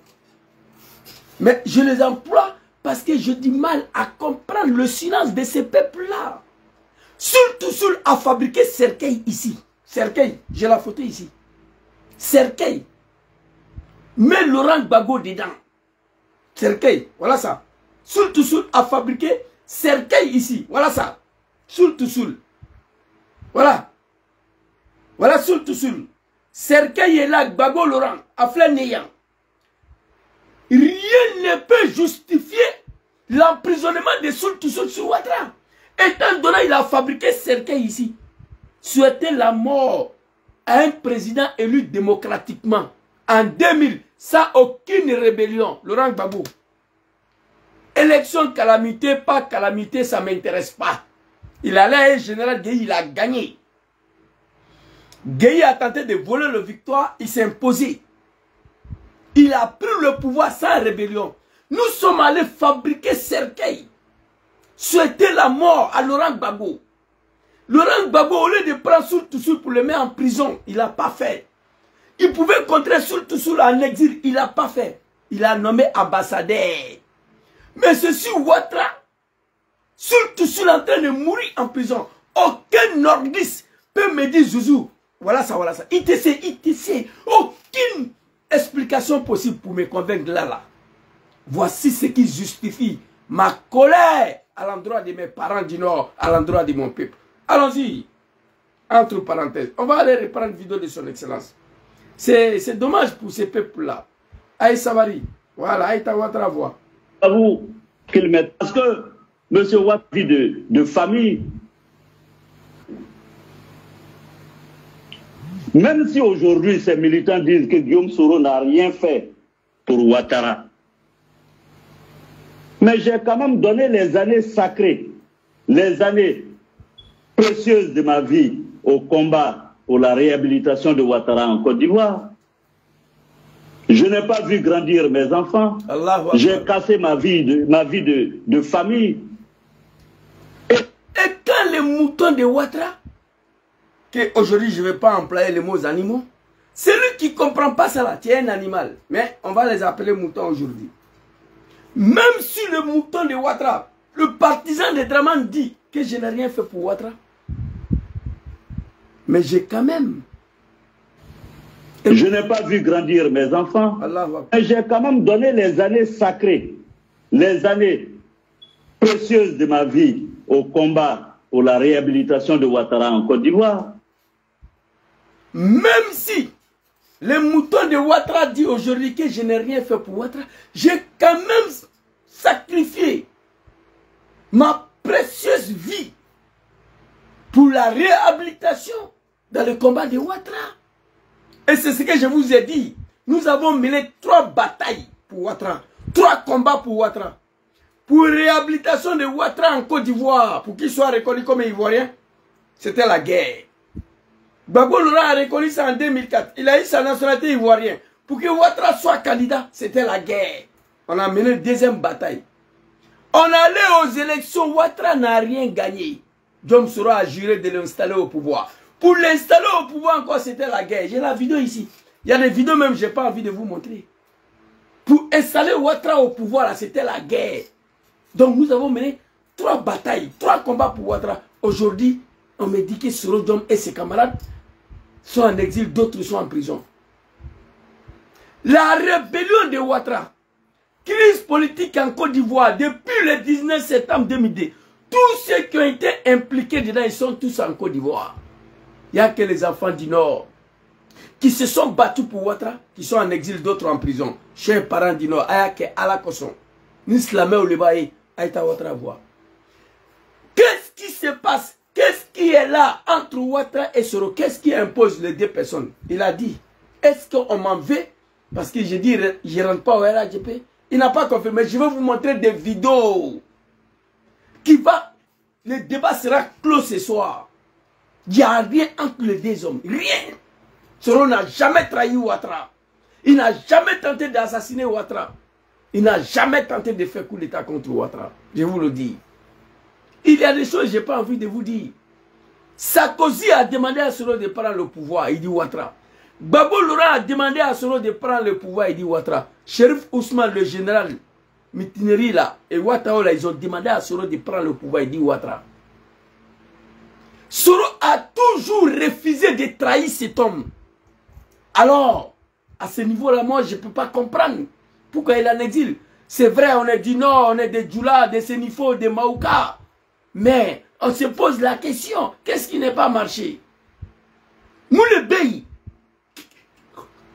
Mais je les emploie parce que je dis mal à comprendre le silence de ces peuples-là. Surtout Soul a fabriqué Cercueil ici. Cercueil, j'ai la photo ici. Cercueil. Mets Laurent Gbagbo dedans. Cercueil, voilà ça. Surtout Soul a fabriqué Cercueil ici. Voilà ça. Surtout Soul. Voilà. Voilà Surtout Soul. Cercueil est là, Gbagbo Laurent, à plein néant. Rien ne peut justifier l'emprisonnement de Surtout Soul sur Ouattara. Étant donné qu'il a fabriqué Cercueil ici, souhaiter la mort à un président élu démocratiquement en 2000, sans aucune rébellion, Laurent Gbagbo. Élection calamité, pas calamité, ça ne m'intéresse pas. Il allait à un général Gueye, il a gagné. Gueye a tenté de voler la victoire, il s'est imposé. Il a pris le pouvoir sans rébellion. Nous sommes allés fabriquer Cercueil. Souhaiter la mort à Laurent Gbagbo. Laurent Gbagbo, au lieu de prendre Surtout Soul pour le mettre en prison, il n'a pas fait. Il pouvait contrer Surtout Soul en exil, il n'a pas fait. Il a nommé ambassadeur. Mais ceci, Ouattara, Surtout Soul en train de mourir en prison. Aucun nordiste peut me dire Zouzou. Voilà ça, voilà ça. ITC. Aucune explication possible pour me convaincre là. Voici ce qui justifie ma colère à l'endroit de mes parents du Nord, à l'endroit de mon peuple. Allons-y. Entre parenthèses. On va aller reprendre une vidéo de son excellence. C'est dommage pour ces peuples-là. Aïe Savary. Voilà, Aïe Ouattara voix. À vous qu'il mette. Parce que M. Ouattara vit de famille. Même si aujourd'hui ces militants disent que Guillaume Soro n'a rien fait pour Ouattara, mais j'ai quand même donné les années sacrées, les années précieuses de ma vie au combat pour la réhabilitation de Ouattara en Côte d'Ivoire. Je n'ai pas vu grandir mes enfants. J'ai cassé ma vie de famille. Et quand les moutons de Ouattara, qu'aujourd'hui je ne vais pas employer les mots animaux, celui qui ne comprend pas ça là, tu es un animal. Mais on va les appeler moutons aujourd'hui. Même si le mouton de Ouattara, le partisan de Dramane dit que je n'ai rien fait pour Ouattara, mais j'ai quand même... Je n'ai pas vu grandir mes enfants, mais j'ai quand même donné les années sacrées, les années précieuses de ma vie au combat pour la réhabilitation de Ouattara en Côte d'Ivoire. Même si les moutons de Ouattara disent aujourd'hui que je n'ai rien fait pour Ouattara, j'ai quand même sacrifié ma précieuse vie pour la réhabilitation dans le combat de Ouattara. Et c'est ce que je vous ai dit. Nous avons mené 3 batailles pour Ouattara, 3 combats pour Ouattara. Pour réhabilitation de Ouattara en Côte d'Ivoire, pour qu'il soit reconnu comme Ivoirien, c'était la guerre. Gbagbo Laurent a reconnu ça en 2004. Il a eu sa nationalité ivoirienne. pour que Ouattara soit candidat, c'était la guerre. On a mené une deuxième bataille. On allait aux élections, Ouattara n'a rien gagné. Djom Soro a juré de l'installer au pouvoir. Pour l'installer au pouvoir encore, c'était la guerre. J'ai la vidéo ici. Il y a des vidéos même, je n'ai pas envie de vous montrer. Pour installer Ouattara au pouvoir, c'était la guerre. Donc nous avons mené 3 batailles, 3 combats pour Ouattara. Aujourd'hui, on me dit que Soro Djom et ses camarades sont en exil, d'autres sont en prison. La rébellion de Ouattara, crise politique en Côte d'Ivoire depuis le 19 septembre 2002. Tous ceux qui ont été impliqués dedans, ils sont tous en Côte d'Ivoire. Il n'y a que les enfants du Nord qui se sont battus pour Ouattara, qui sont en exil, d'autres en prison. Chers parents du Nord, Ayake Alakoson, Nislamé ou Lebaï, Aïta Ouattara voix. Qu'est-ce qui se passe? Qu'est-ce qui est là entre Ouattara et Soro? Qu'est-ce qui impose les 2 personnes? Il a dit, est-ce qu'on m'en veut? Parce que j'ai dit, je ne rentre pas au RAGP. Il n'a pas confirmé. Je vais vous montrer des vidéos qui va. Le débat sera clos ce soir. Il n'y a rien entre les 2 hommes. Rien. Soro n'a jamais trahi Ouattara. Il n'a jamais tenté d'assassiner Ouattara. Il n'a jamais tenté de faire coup d'État contre Ouattara. Je vous le dis. Il y a des choses que je n'ai pas envie de vous dire. Sarkozy a demandé à Soro de prendre le pouvoir. Il dit Ouattara. Babou Laurent a demandé à Soro de prendre le pouvoir. Il dit Ouattara. Shérif Ousmane, le général Mitineri là, et Ouattara là, ils ont demandé à Soro de prendre le pouvoir. Il dit Ouattara. Soro a toujours refusé de trahir cet homme. Alors, à ce niveau-là, moi, je ne peux pas comprendre pourquoi il est en exil. C'est vrai, on est du Nord, on est des Djoula, des Sénifo, des Maouka. Mais on se pose la question, qu'est-ce qui n'est pas marché? Nous, le pays,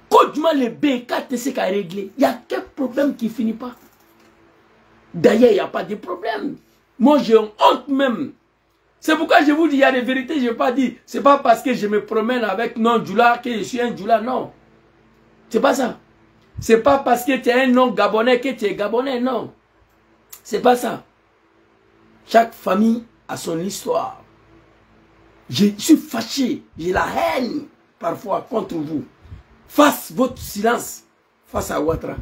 quand le pays, quand c'est qu'à régler, il y a quel problème qui ne finit pas? D'ailleurs, il n'y a pas de problème. Moi, j'ai honte même. C'est pourquoi je vous dis, il y a des vérités, je ne vais pas dire. Ce n'est pas parce que je me promène avec non Djoula que je suis un Djoula, non. C'est pas ça. Ce n'est pas parce que tu es un nom gabonais que tu es gabonais, non. C'est pas ça. Chaque famille a son histoire. Je suis fâché, j'ai la haine parfois contre vous. Face votre silence, face à Ouattara.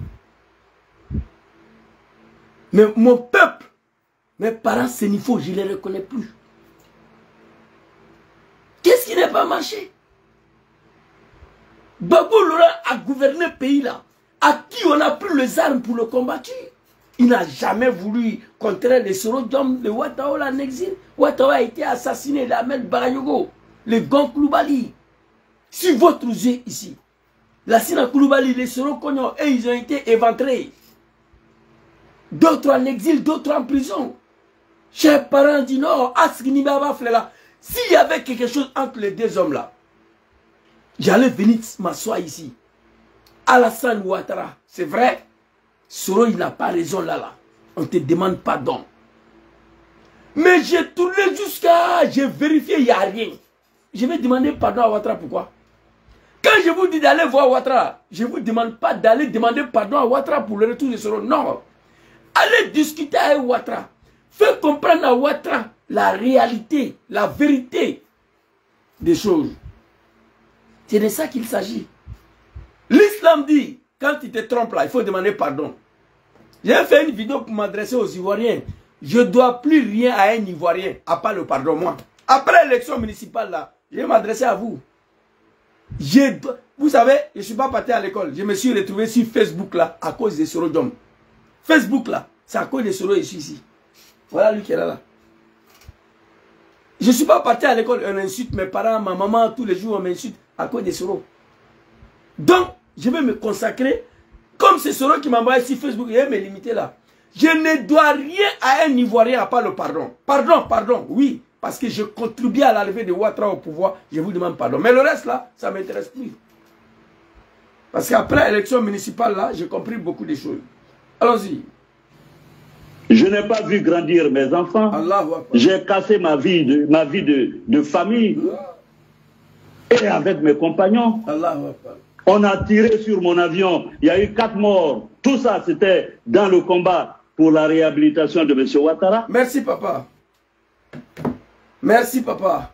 Mais mon peuple, mes parents sénifaux, je ne les reconnais plus. Qu'est-ce qui n'est pas marché? Babou Laurent a gouverné le pays là, à qui on a pris les armes pour le combattre. Il n'a jamais voulu contrer les Soro Djom de Ouattara en exil. Ouattara a été assassiné, l'Ahmed Barayogo, le Gon Koulibaly. Sur votre yeux ici, la Sina Koulibaly, les Soro Kognon, et ils ont été éventrés. D'autres en exil, d'autres en prison. Chers parents du Nord, Askini Baba Flela, s'il y avait quelque chose entre les 2 hommes là, j'allais venir m'asseoir ici. Alassane Ouattara, c'est vrai, Soro il n'a pas raison là. On te demande pardon. Mais j'ai tourné jusqu'à, j'ai vérifié, il n'y a rien. Je vais demander pardon à Ouattara, pourquoi? Quand je vous dis d'aller voir Ouattara, je ne vous demande pas d'aller demander pardon à Ouattara pour le retour de Soro. Non. Allez discuter avec Ouattara. Faites comprendre à Ouattara la réalité, la vérité des choses. C'est de ça qu'il s'agit. L'islam dit, quand tu te trompes là, il faut demander pardon. J'ai fait une vidéo pour m'adresser aux Ivoiriens. Je ne dois plus rien à un Ivoirien, à part le pardon, moi. Après l'élection municipale là, je vais m'adresser à vous. Vous savez, je ne suis pas parti à l'école. Je me suis retrouvé sur Facebook là, à cause de Soro Djom. Facebook là, c'est à cause de Soro, je suis ici. Voilà lui qui est là. Je ne suis pas parti à l'école, on insulte mes parents, ma maman, tous les jours on m'insulte à cause de Soro. Donc, je vais me consacrer, comme c'est Soro qui m'a envoyé sur Facebook, je vais me limiter là. Je ne dois rien à un Ivoirien à part le pardon. Pardon, oui, parce que je contribue à l'arrivée de Ouattara au pouvoir, je vous demande pardon. Mais le reste là, ça ne m'intéresse plus. Parce qu'après l'élection municipale là, j'ai compris beaucoup de choses. Allons-y. Je n'ai pas vu grandir mes enfants. J'ai cassé ma vie de famille. Et avec mes compagnons. On a tiré sur mon avion. Il y a eu 4 morts. Tout ça, c'était dans le combat pour la réhabilitation de M. Ouattara. Merci, papa. Merci, papa.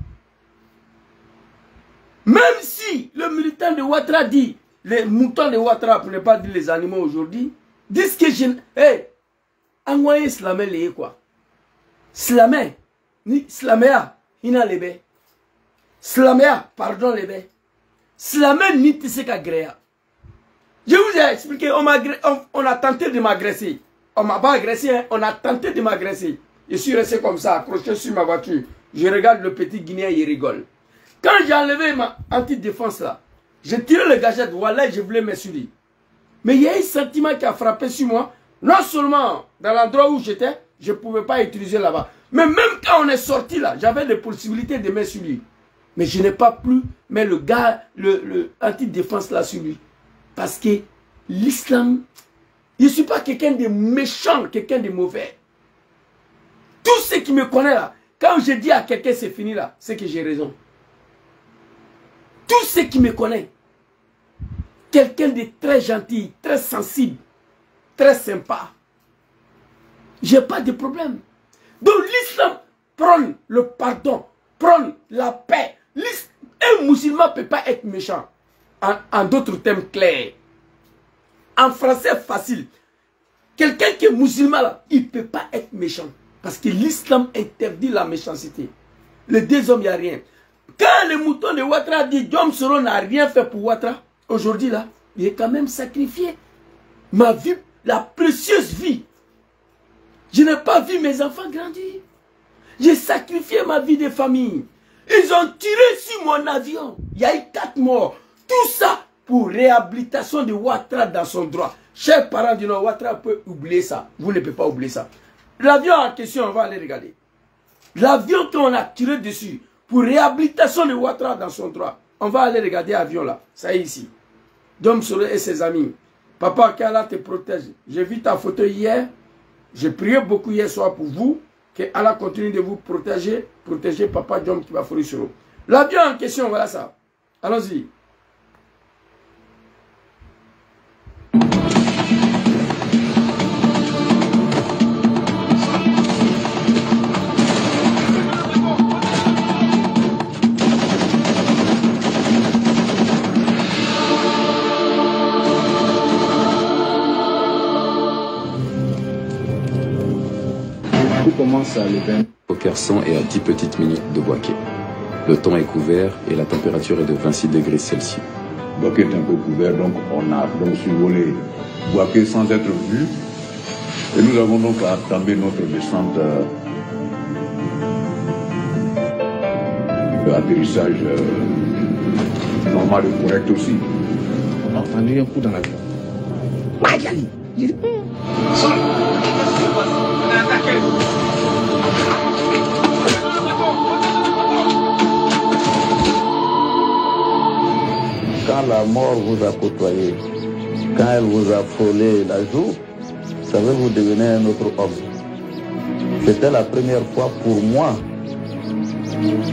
Même si le militant de Ouattara dit les moutons de Ouattara, pour ne pas dire les animaux aujourd'hui, disent que je... Hey, envoyez Slamé les quoi. Slamé, ni Slaméa, ina lebe. Slaméa, pardon lebe. Slamé ni tiseka gréa. Je vous ai expliqué, on a tenté de m'agresser. On m'a pas agressé, hein, on a tenté de m'agresser. Je suis resté comme ça, accroché sur ma voiture. Je regarde le petit Guinéen, il rigole. Quand j'ai enlevé ma anti-défense là, j'ai tiré le gâchette, voilà, je voulais m'essuyer. Mais il y a un sentiment qui a frappé sur moi. Non seulement dans l'endroit où j'étais, je ne pouvais pas utiliser là-bas. Mais même quand on est sorti là, j'avais des possibilités de mettre sur lui. Mais je n'ai pas pu mettre le gars, le anti-défense là sur lui. Parce que l'islam, je ne suis pas quelqu'un de méchant, quelqu'un de mauvais. Tout ce qui me connaît là, quand je dis à quelqu'un c'est fini là, c'est que j'ai raison. Tout ce qui me connaît, quelqu'un de très gentil, très sensible, très sympa. Je n'ai pas de problème. Donc l'islam prône le pardon, prône la paix. Un musulman ne peut pas être méchant. En d'autres termes clairs. En français facile. Quelqu'un qui est musulman là, il ne peut pas être méchant. Parce que l'islam interdit la méchanceté. Les deux hommes, il n'y a rien. Quand le mouton de Ouattara dit Diom Soro n'a rien fait pour Ouattara, aujourd'hui là, il est quand même sacrifié. Ma vie, la précieuse vie. Je n'ai pas vu mes enfants grandir. J'ai sacrifié ma vie de famille. Ils ont tiré sur mon avion. Il y a eu 4 morts. Tout ça pour réhabilitation de Ouattara dans son droit. Chers parents du Nord, Ouattara peut oublier ça. Vous ne pouvez pas oublier ça. L'avion en question, on va aller regarder. L'avion qu'on a tiré dessus pour réhabilitation de Ouattara dans son droit. On va aller regarder l'avion là. Ça y est ici. Diom Soro et ses amis. Papa, qu'Allah te protège. J'ai vu ta photo hier. J'ai prié beaucoup hier soir pour vous. Que Allah continue de vous protéger. Protéger Papa Diom Kibafori Soro. L'avion en question, voilà ça. Allons-y. Tout commence à l'événement. Au Kherson et à 10 petites minutes de Bouaké. Le temps est couvert et la température est de 26 degrés Celsius. Bouaké est un peu couvert, donc on a donc survolé Bouaké sans être vu. Et nous avons donc entamé notre descente d'atterrissage normal et correct aussi. On a entendu un coup dans l'avion. Quand la mort vous a côtoyé, quand elle vous a frôlé la joue, vous savez, vous devenez un autre homme. C'était la première fois pour moi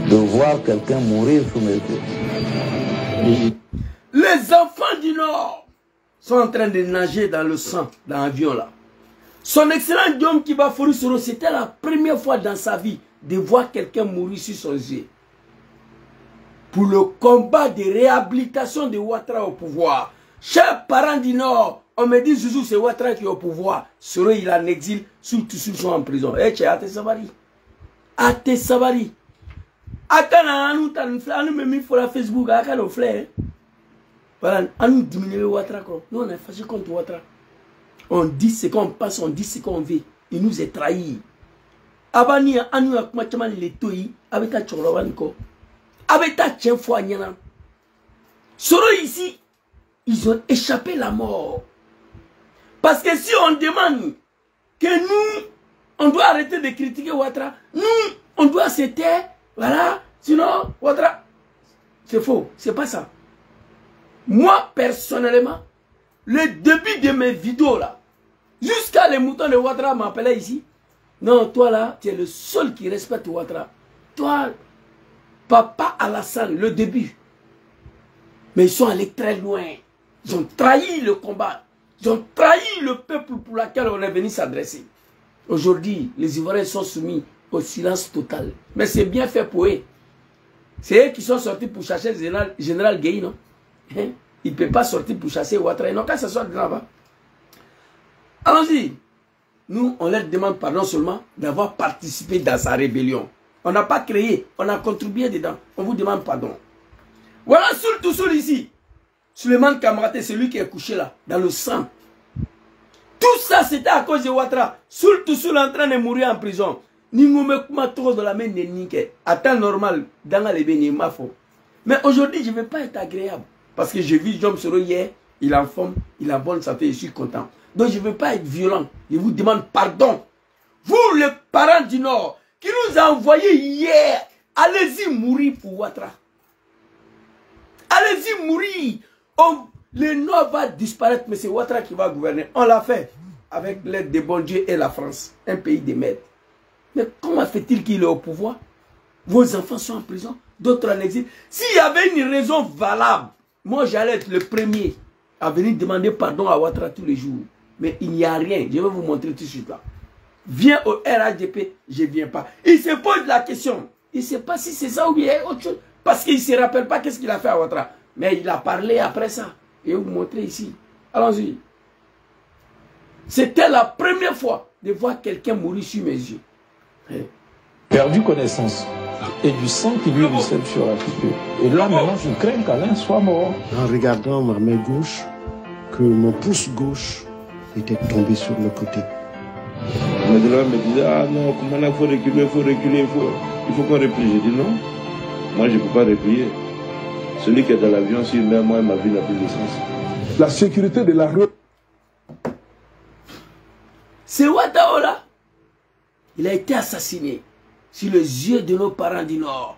de voir quelqu'un mourir sous mes yeux. Les enfants du Nord sont en train de nager dans le sang, dans l'avion là. Son excellent Diom Kibafori Soro, c'était la première fois dans sa vie de voir quelqu'un mourir sur son yeux. Pour le combat de réhabilitation de Ouattara au pouvoir. Chers parents du Nord, on me dit Zouzou, c'est Ouattara qui est au pouvoir. Soro, il est en exil, tous sont en prison. Eh, tu es Ate Sabari. Ate Sabari. Akana, nous me mis sur la Facebook, Akana, frère. Voilà, on nous diminue Ouattara. Nous, on est fâché contre Ouattara. On dit ce qu'on passe, on dit ce qu'on veut. Il nous est trahi. Abani, anu akmachaman le toyi, avec ta chorowaniko. Avec ta tien foi nyana. Soro ici, ils ont échappé la mort. Parce que si on demande que nous, on doit arrêter de critiquer Ouattara, nous, on doit se taire, voilà, sinon, Ouattara, c'est faux, c'est pas ça. Moi, personnellement, le début de mes vidéos là, jusqu'à les moutons de Ouattara m'appelaient ici. Non, toi là, tu es le seul qui respecte Ouattara. Toi, Papa Alassane, le début. Mais ils sont allés très loin. Ils ont trahi le combat. Ils ont trahi le peuple pour lequel on est venu s'adresser. Aujourd'hui, les Ivoiriens sont soumis au silence total. Mais c'est bien fait pour eux. C'est eux qui sont sortis pour chercher le général Gueye, non? Hein? Il ne peut pas sortir pour chasser Ouattara. Ils n'ont qu'à s'asseoir là-bas. Allons-y. Nous, on leur demande pardon seulement d'avoir participé dans sa rébellion. On n'a pas créé, on a contribué dedans. On vous demande pardon. Voilà tout seul ici. Suleiman Kamaraté, c'est lui qui est couché là, dans le sang. Tout ça, c'était à cause de Ouattara. Tout seul en train de mourir en prison. Attends normal, dans les bénis, ma faute. Mais aujourd'hui, je ne vais pas être agréable. Parce que j'ai vu Jom Soro hier, il est en forme, il est en bonne santé, je suis content. Donc je ne veux pas être violent. Je vous demande pardon. Vous, les parents du Nord, qui nous a envoyés hier, allez-y mourir pour Ouattara. Allez-y mourir. Le Nord va disparaître, mais c'est Ouattara qui va gouverner. On l'a fait avec l'aide de bon Dieu et la France, un pays de merde. Mais comment fait-il qu'il est au pouvoir? Vos enfants sont en prison, d'autres en exil. S'il y avait une raison valable, moi j'allais être le premier à venir demander pardon à Ouattara tous les jours. Mais il n'y a rien. Je vais vous montrer tout de suite là. Viens au RADP, je ne viens pas. Il se pose la question. Il ne sait pas si c'est ça ou bien autre chose. Parce qu'il ne se rappelle pas qu'est-ce qu'il a fait à Ouattara. Mais il a parlé après ça. Et je vais vous montrer ici. Allons-y. C'était la première fois de voir quelqu'un mourir sur mes yeux. Perdu connaissance. Et du sang qui lui ruisselle sur la figure. Et là maintenant je crains qu'Alain soit mort. En regardant ma main gauche, que mon pouce gauche était tombé sur le côté. Madeleine me disait, ah non, comment là, il faut reculer, il faut qu'on replie. J'ai dit non, moi je ne peux pas replier. Celui qui est dans l'avion, s'il meurt, moi, ma vie n'a plus de sens. La sécurité de la rue. C'est Ouattara là. Il a été assassiné sur les yeux de nos parents du Nord,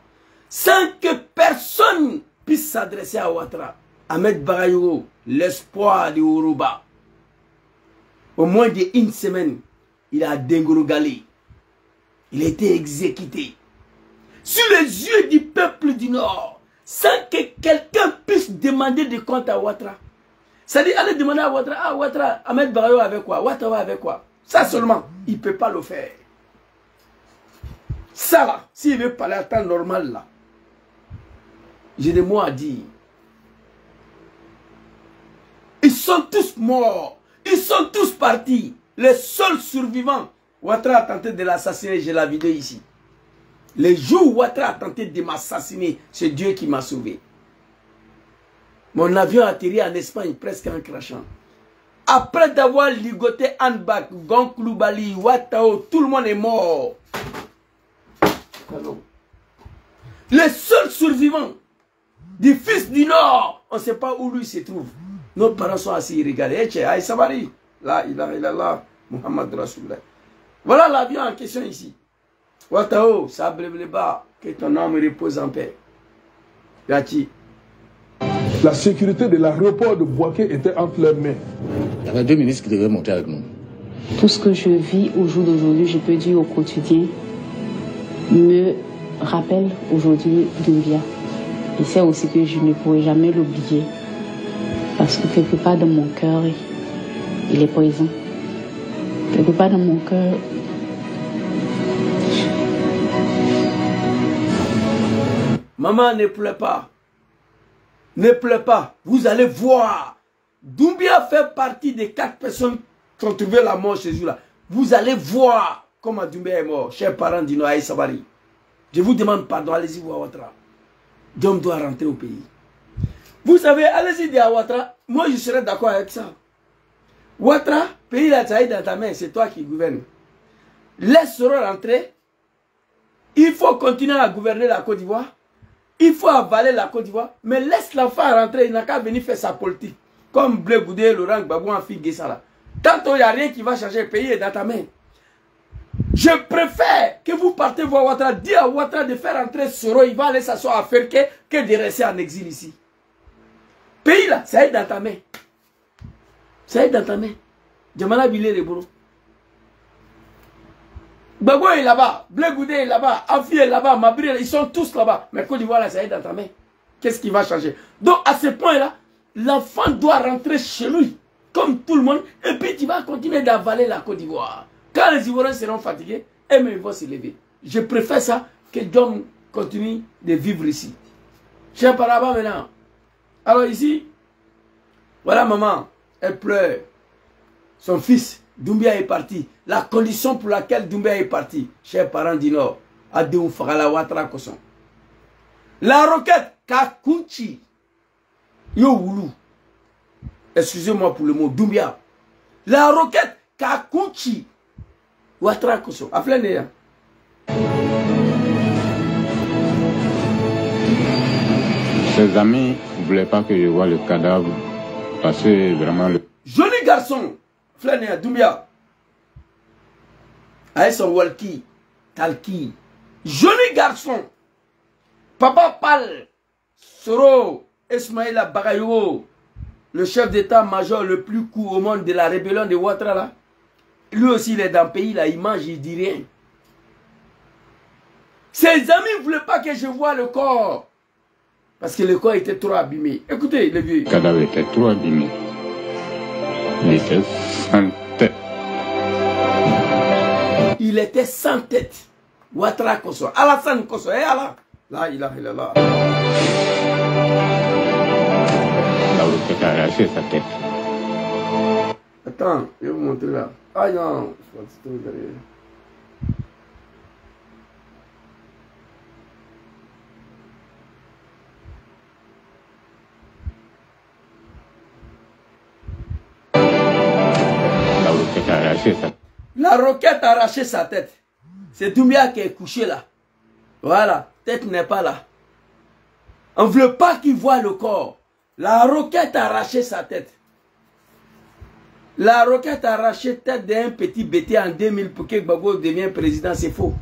sans que personne puisse s'adresser à Ouattara. Ahmed Barayogo, l'espoir de Ourouba. Au moins d'une semaine, il a dégorgalé. Il a été exécuté. Sur les yeux du peuple du Nord, sans que quelqu'un puisse demander des comptes à Ouattara. C'est-à-dire, aller demander à Ouattara, ah Ouattara, Ahmed Barayogo avec quoi? Ouattara avec quoi? Ça seulement, il ne peut pas le faire. Ça là, s'il veut parler à temps normal là, j'ai des mots à dire. Ils sont tous morts. Ils sont tous partis. Les seuls survivants, Ouattara a tenté de l'assassiner, j'ai la vidéo ici. Les jours où Ouattara a tenté de m'assassiner, c'est Dieu qui m'a sauvé. Mon avion a atterri en Espagne presque en crachant. Après d'avoir ligoté Anbak, Gonkloubali, Ouattara, tout le monde est mort. Les seuls survivants du fils du Nord, on ne sait pas où lui se trouve. Nos parents sont assis, regardez. Aïe Sabari, là, il a là, Muhammad Rasulullah. Voilà l'avion en question ici. Ouattara, Sablé-Bleba, que ton âme repose en paix. Gati. La sécurité de l'aéroport de Bouaké était entre leurs mains. Il y avait 2 ministres qui devaient monter avec nous. Tout ce que je vis au jour d'aujourd'hui, je peux dire au quotidien, me rappelle aujourd'hui Doumbia. Et c'est aussi que je ne pourrai jamais l'oublier. Parce que quelque part dans mon cœur, il est présent. Quelque part dans mon cœur, maman, ne pleure pas. Ne pleure pas. Vous allez voir. Doumbia fait partie des 4 personnes qui ont trouvé la mort chez eux là. Vous allez voir comment Doumbia est mort. Chers parents d'Ino Aïe Sabari. Je vous demande pardon. Allez-y voir Ouattara. Diom doit rentrer au pays. Vous savez, allez-y dire à Ouattara. Moi, je serais d'accord avec ça. Ouattara, pays là, ça est dans ta main. C'est toi qui gouvernes. Laisse-le rentrer. Il faut continuer à gouverner la Côte d'Ivoire. Il faut avaler la Côte d'Ivoire, mais laisse l'enfant rentrer, il n'a qu'à venir faire sa politique. Comme Blé Goudé, Laurent Gbagbo, en fille Guessala. Tant qu'il n'y a rien qui va changer, le pays est dans ta main. Je préfère que vous partez voir Ouattara, dire à Ouattara de faire entrer Soro, il va aller s'asseoir à Ferké, que de rester en exil ici. Pays là, ça est dans ta main. Ça est dans ta main. Djamala Bilé Reboro. Gbagbo est là-bas, Blé Goudé est là-bas, Afi est là-bas, Mabri, ils sont tous là-bas. Mais Côte d'Ivoire, là, ça est dans ta main. Qu'est-ce qui va changer? Donc, à ce point-là, l'enfant doit rentrer chez lui, comme tout le monde, et puis tu vas continuer d'avaler la Côte d'Ivoire. Quand les Ivoiriens seront fatigués, ils vont se lever. Je préfère ça que Dom continue de vivre ici. Cher Paraba maintenant. Alors ici, Voilà maman, elle pleure. Son fils, Doumbia est parti. La condition pour laquelle Doumbia est parti, chers parents du Nord, Adéou Fagala Ouattara Kosson. La roquette, Kakunchi, Yo Woulou. Excusez-moi pour le mot, Doumbia. La roquette, Kakunchi, Ouattara Kosson. Aflène. Ses amis ne voulaient pas que je voie le cadavre parce que vraiment le... Joli garçon, Flané, Doumbia. Avec son walkie, talki. Joli garçon. Papa Pal, Soro, Ismaïla Bagayo, le chef d'état-major le plus court au monde de la rébellion de Ouattara là. Lui aussi il est dans le pays là, il mange, il dit rien. Ses amis ne voulaient pas que je voie le corps. Parce que le corps était trop abîmé. Écoutez, le vieux. Le cadavre était trop abîmé. Il était sans tête. Il était sans tête. Ouattara Kosso. Alassane Kosso. Eh Allah. Là, il a là. La roquette a arraché sa tête. Attends, je vais vous montrer là. Ah non, je pense que c'est derrière. La roquette a arraché sa tête. C'est Doumbia qui est couché là. Voilà, tête n'est pas là. On ne veut pas qu'il voie le corps. La roquette a arraché sa tête. La roquette a arraché la tête d'un petit bêté en 2000 pour que Gbagbo devienne président. C'est faux.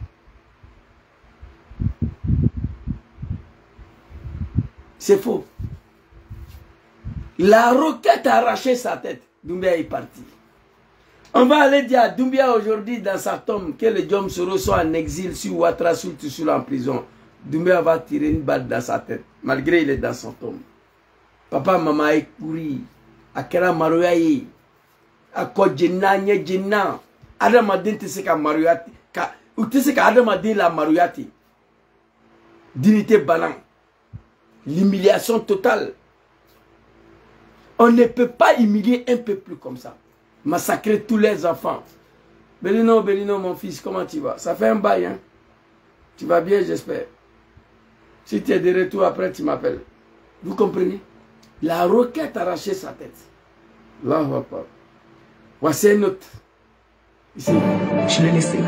C'est faux. La roquette a arraché sa tête. Doumbia est parti. On va aller dire à Doumbia aujourd'hui dans sa tombe que le Diom Soro soit en exil sur Ouattara, sur en prison. Doumbia va tirer une balle dans sa tête, malgré il est dans son tombe. Papa, maman est couru. A Kera Maroyaye. A Kodjena, Nyejena. Adamadin te seka Maroyati. Ou te seka Adamadin la Maroyati. Dignité banane. L'humiliation totale. On ne peut pas humilier un peu plus comme ça. Massacrer tous les enfants. Belino, mon fils, comment tu vas? Ça fait un bail, hein? Tu vas bien, j'espère. Si tu es de retour après, tu m'appelles. Vous comprenez? La roquette a arraché sa tête. Là, on va pas. Voici un autre. Ici. Je l'ai laissé.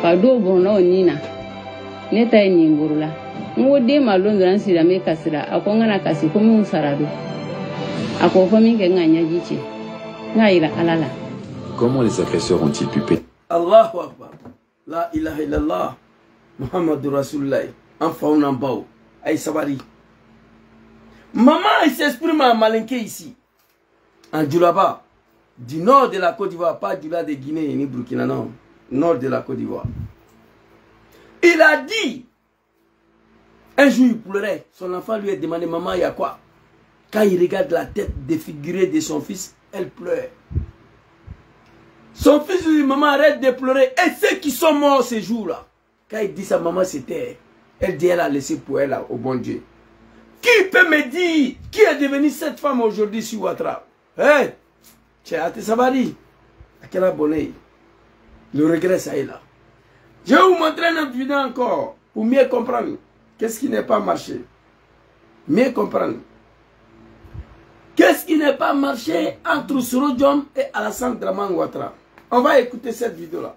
Pardon, bon, non, Nina. Neta ni ngurula. Ngode malonzo ansira me kasira akonga na kasi komi usarado. Akoko minge nganya gichi. Ngaira alala. Comment les agresseurs ont-ils pu péter? Allahu Akbar. La ilaha illallah. Muhammadur Rasulullah. Enfant n'ambao. Aïe Sabari. Maman, il s'exprime en malinqué ici. En Djoulaba. Du nord de la Côte d'Ivoire. Pas du nord de Guinée ni Burkina, non. Nord de la Côte d'Ivoire. Il a dit. Un jour, il pleurait. Son enfant lui a demandé, maman, il y a quoi? Quand il regarde la tête défigurée de son fils, elle pleure. Son fils lui dit, maman, arrête de pleurer. Et ceux qui sont morts ces jours-là, quand il dit ça, maman, c'était. Elle dit, elle a laissé pour elle, au bon Dieu. Qui peut me dire qui est devenue cette femme aujourd'hui sur Ouattara? Hein? Tchéate Sabari. À quel abonné? Le regret, ça est là. Je vais vous montrer une autre vidéo encore pour mieux comprendre. Qu'est-ce qui n'est pas marché? Mieux comprendre. Qu'est-ce qui n'est pas marché entre Soro Diom et Alassane Dramane Ouattara? On va écouter cette vidéo-là,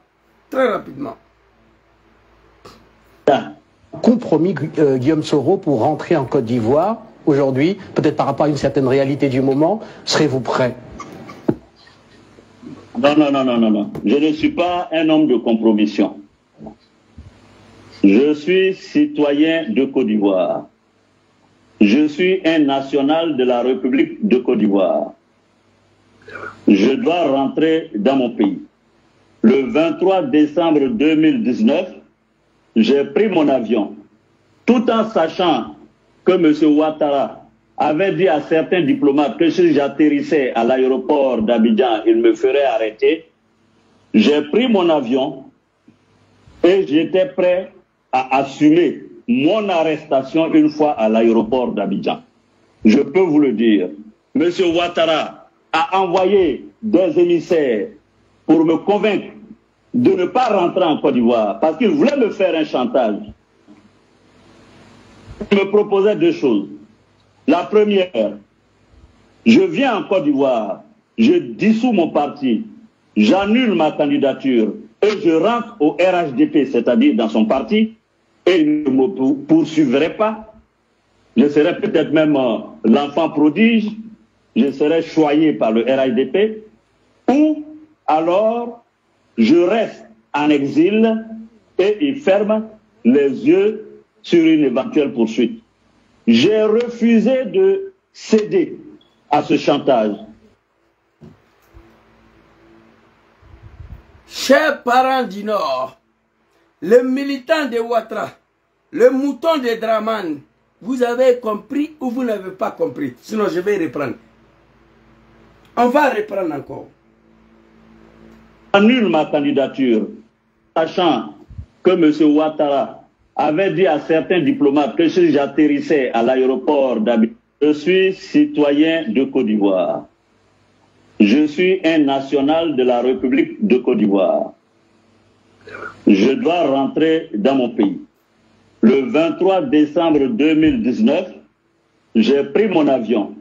très rapidement. Compromis Guillaume Soro pour rentrer en Côte d'Ivoire aujourd'hui, peut-être par rapport à une certaine réalité du moment, serez-vous prêt? Non. Je ne suis pas un homme de compromission. Je suis citoyen de Côte d'Ivoire. Je suis un national de la République de Côte d'Ivoire. Je dois rentrer dans mon pays. Le 23 décembre 2019, j'ai pris mon avion, tout en sachant que M. Ouattara avait dit à certains diplomates que si j'atterrissais à l'aéroport d'Abidjan, il me ferait arrêter. J'ai pris mon avion et j'étais prêt à assumer mon arrestation une fois à l'aéroport d'Abidjan. Je peux vous le dire. M. Ouattara a envoyé des émissaires pour me convaincre de ne pas rentrer en Côte d'Ivoire parce qu'il voulait me faire un chantage. Il me proposait deux choses. La première, je viens en Côte d'Ivoire, je dissous mon parti, j'annule ma candidature et je rentre au RHDP, c'est-à-dire dans son parti, et il ne me poursuivrait pas. Je serais peut-être même l'enfant prodige, je serais choyé par le RHDP, ou alors je reste en exil et il ferme les yeux sur une éventuelle poursuite. J'ai refusé de céder à ce chantage. Chers parents du Nord, les militants de Ouattara, le mouton de Draman, vous avez compris ou vous n'avez pas compris? Sinon, je vais reprendre. On va reprendre encore. J'annule ma candidature, sachant que M. Ouattara avait dit à certains diplomates que si j'atterrissais à l'aéroport d'Abidjan, je suis citoyen de Côte d'Ivoire. Je suis un national de la République de Côte d'Ivoire. Je dois rentrer dans mon pays. Le 23 décembre 2019, j'ai pris mon avion,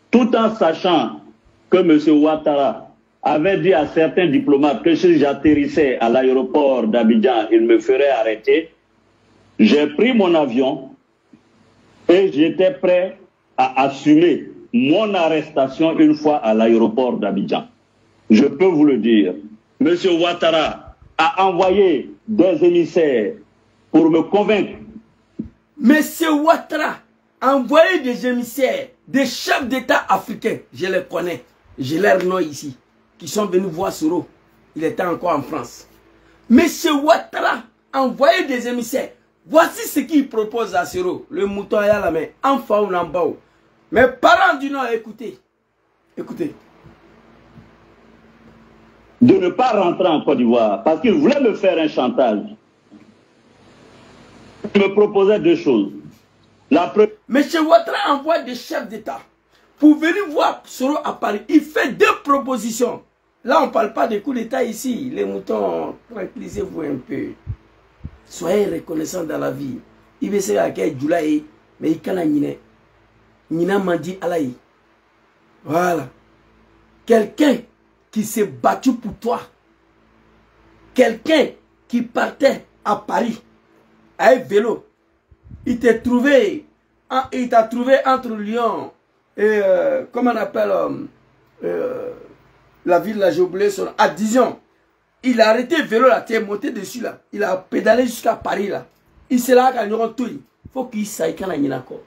tout en sachant que M. Ouattara avait dit à certains diplomates que si j'atterrissais à l'aéroport d'Abidjan, il me ferait arrêter. J'ai pris mon avion et j'étais prêt à assumer mon arrestation une fois à l'aéroport d'Abidjan. Je peux vous le dire. M. Ouattara a envoyé des émissaires pour me convaincre. M. Ouattara a envoyé des émissaires, des chefs d'État africains, je les connais, j'ai leur nom ici, qui sont venus voir Soro. Il était encore en France. M. Ouattara a envoyé des émissaires. Voici ce qu'il propose à Soro. Le mouton à la main, en fa ou en bas. Mes parents du Nord, écoutez. Écoutez. De ne pas rentrer en Côte d'Ivoire parce qu'il voulait me faire un chantage. Il me proposait deux choses. M. Ouattara envoie des chefs d'État pour venir voir Soro à Paris. Il fait deux propositions. Là, on ne parle pas de coup d'État ici. Les moutons, tranquillisez-vous un peu. Soyez reconnaissants dans la vie. Il veut se faire avec Djoulaye, mais il canne Nina. Nina Mandi Alaï. Voilà. Quelqu'un qui s'est battu pour toi. Quelqu'un qui partait à Paris avec vélo. Il t'a trouvé entre Lyon et comment on appelle la ville là, j'ai oublié son nom, à Dijon. Il a arrêté le vélo là, tu es monté dessus là. Il a pédalé jusqu'à Paris là. Il s'est là quand il y a tout. Il faut qu'il s'aille quand il y a encore.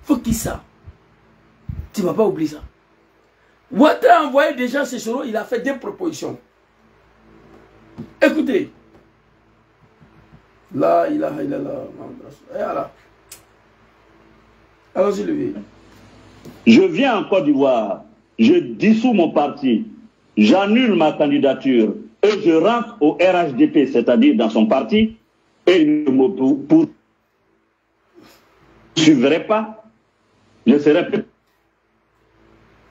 Faut qu'il s'aille. Tu ne vas pas oublier ça. Ouattara a envoyé des gens chez Soro, il a fait des propositions. Écoutez. La ilaha illallah. Allons-y, levez. Je viens en Côte d'Ivoire, je dissous mon parti, j'annule ma candidature et je rentre au RHDP, c'est-à-dire dans son parti, et il ne me poursuivrait pas. Je serais prêt.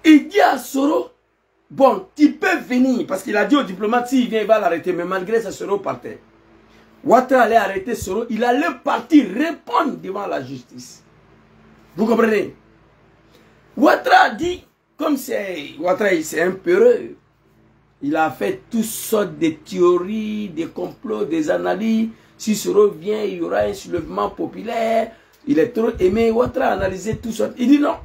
Il dit à Soro, bon, tu peux venir, parce qu'il a dit au diplomate, s'il vient, il va l'arrêter, mais malgré ça, Soro partait. Ouattara allait arrêter Soro, il allait partir répondre devant la justice. Vous comprenez? Ouattara dit, comme c'est Ouattara, c'est un peureux. Il a fait toutes sortes de théories, des complots, des analyses. Si Soro vient, il y aura un soulèvement populaire. Il est trop aimé. Ouattara a analysé tout ça. Il dit non.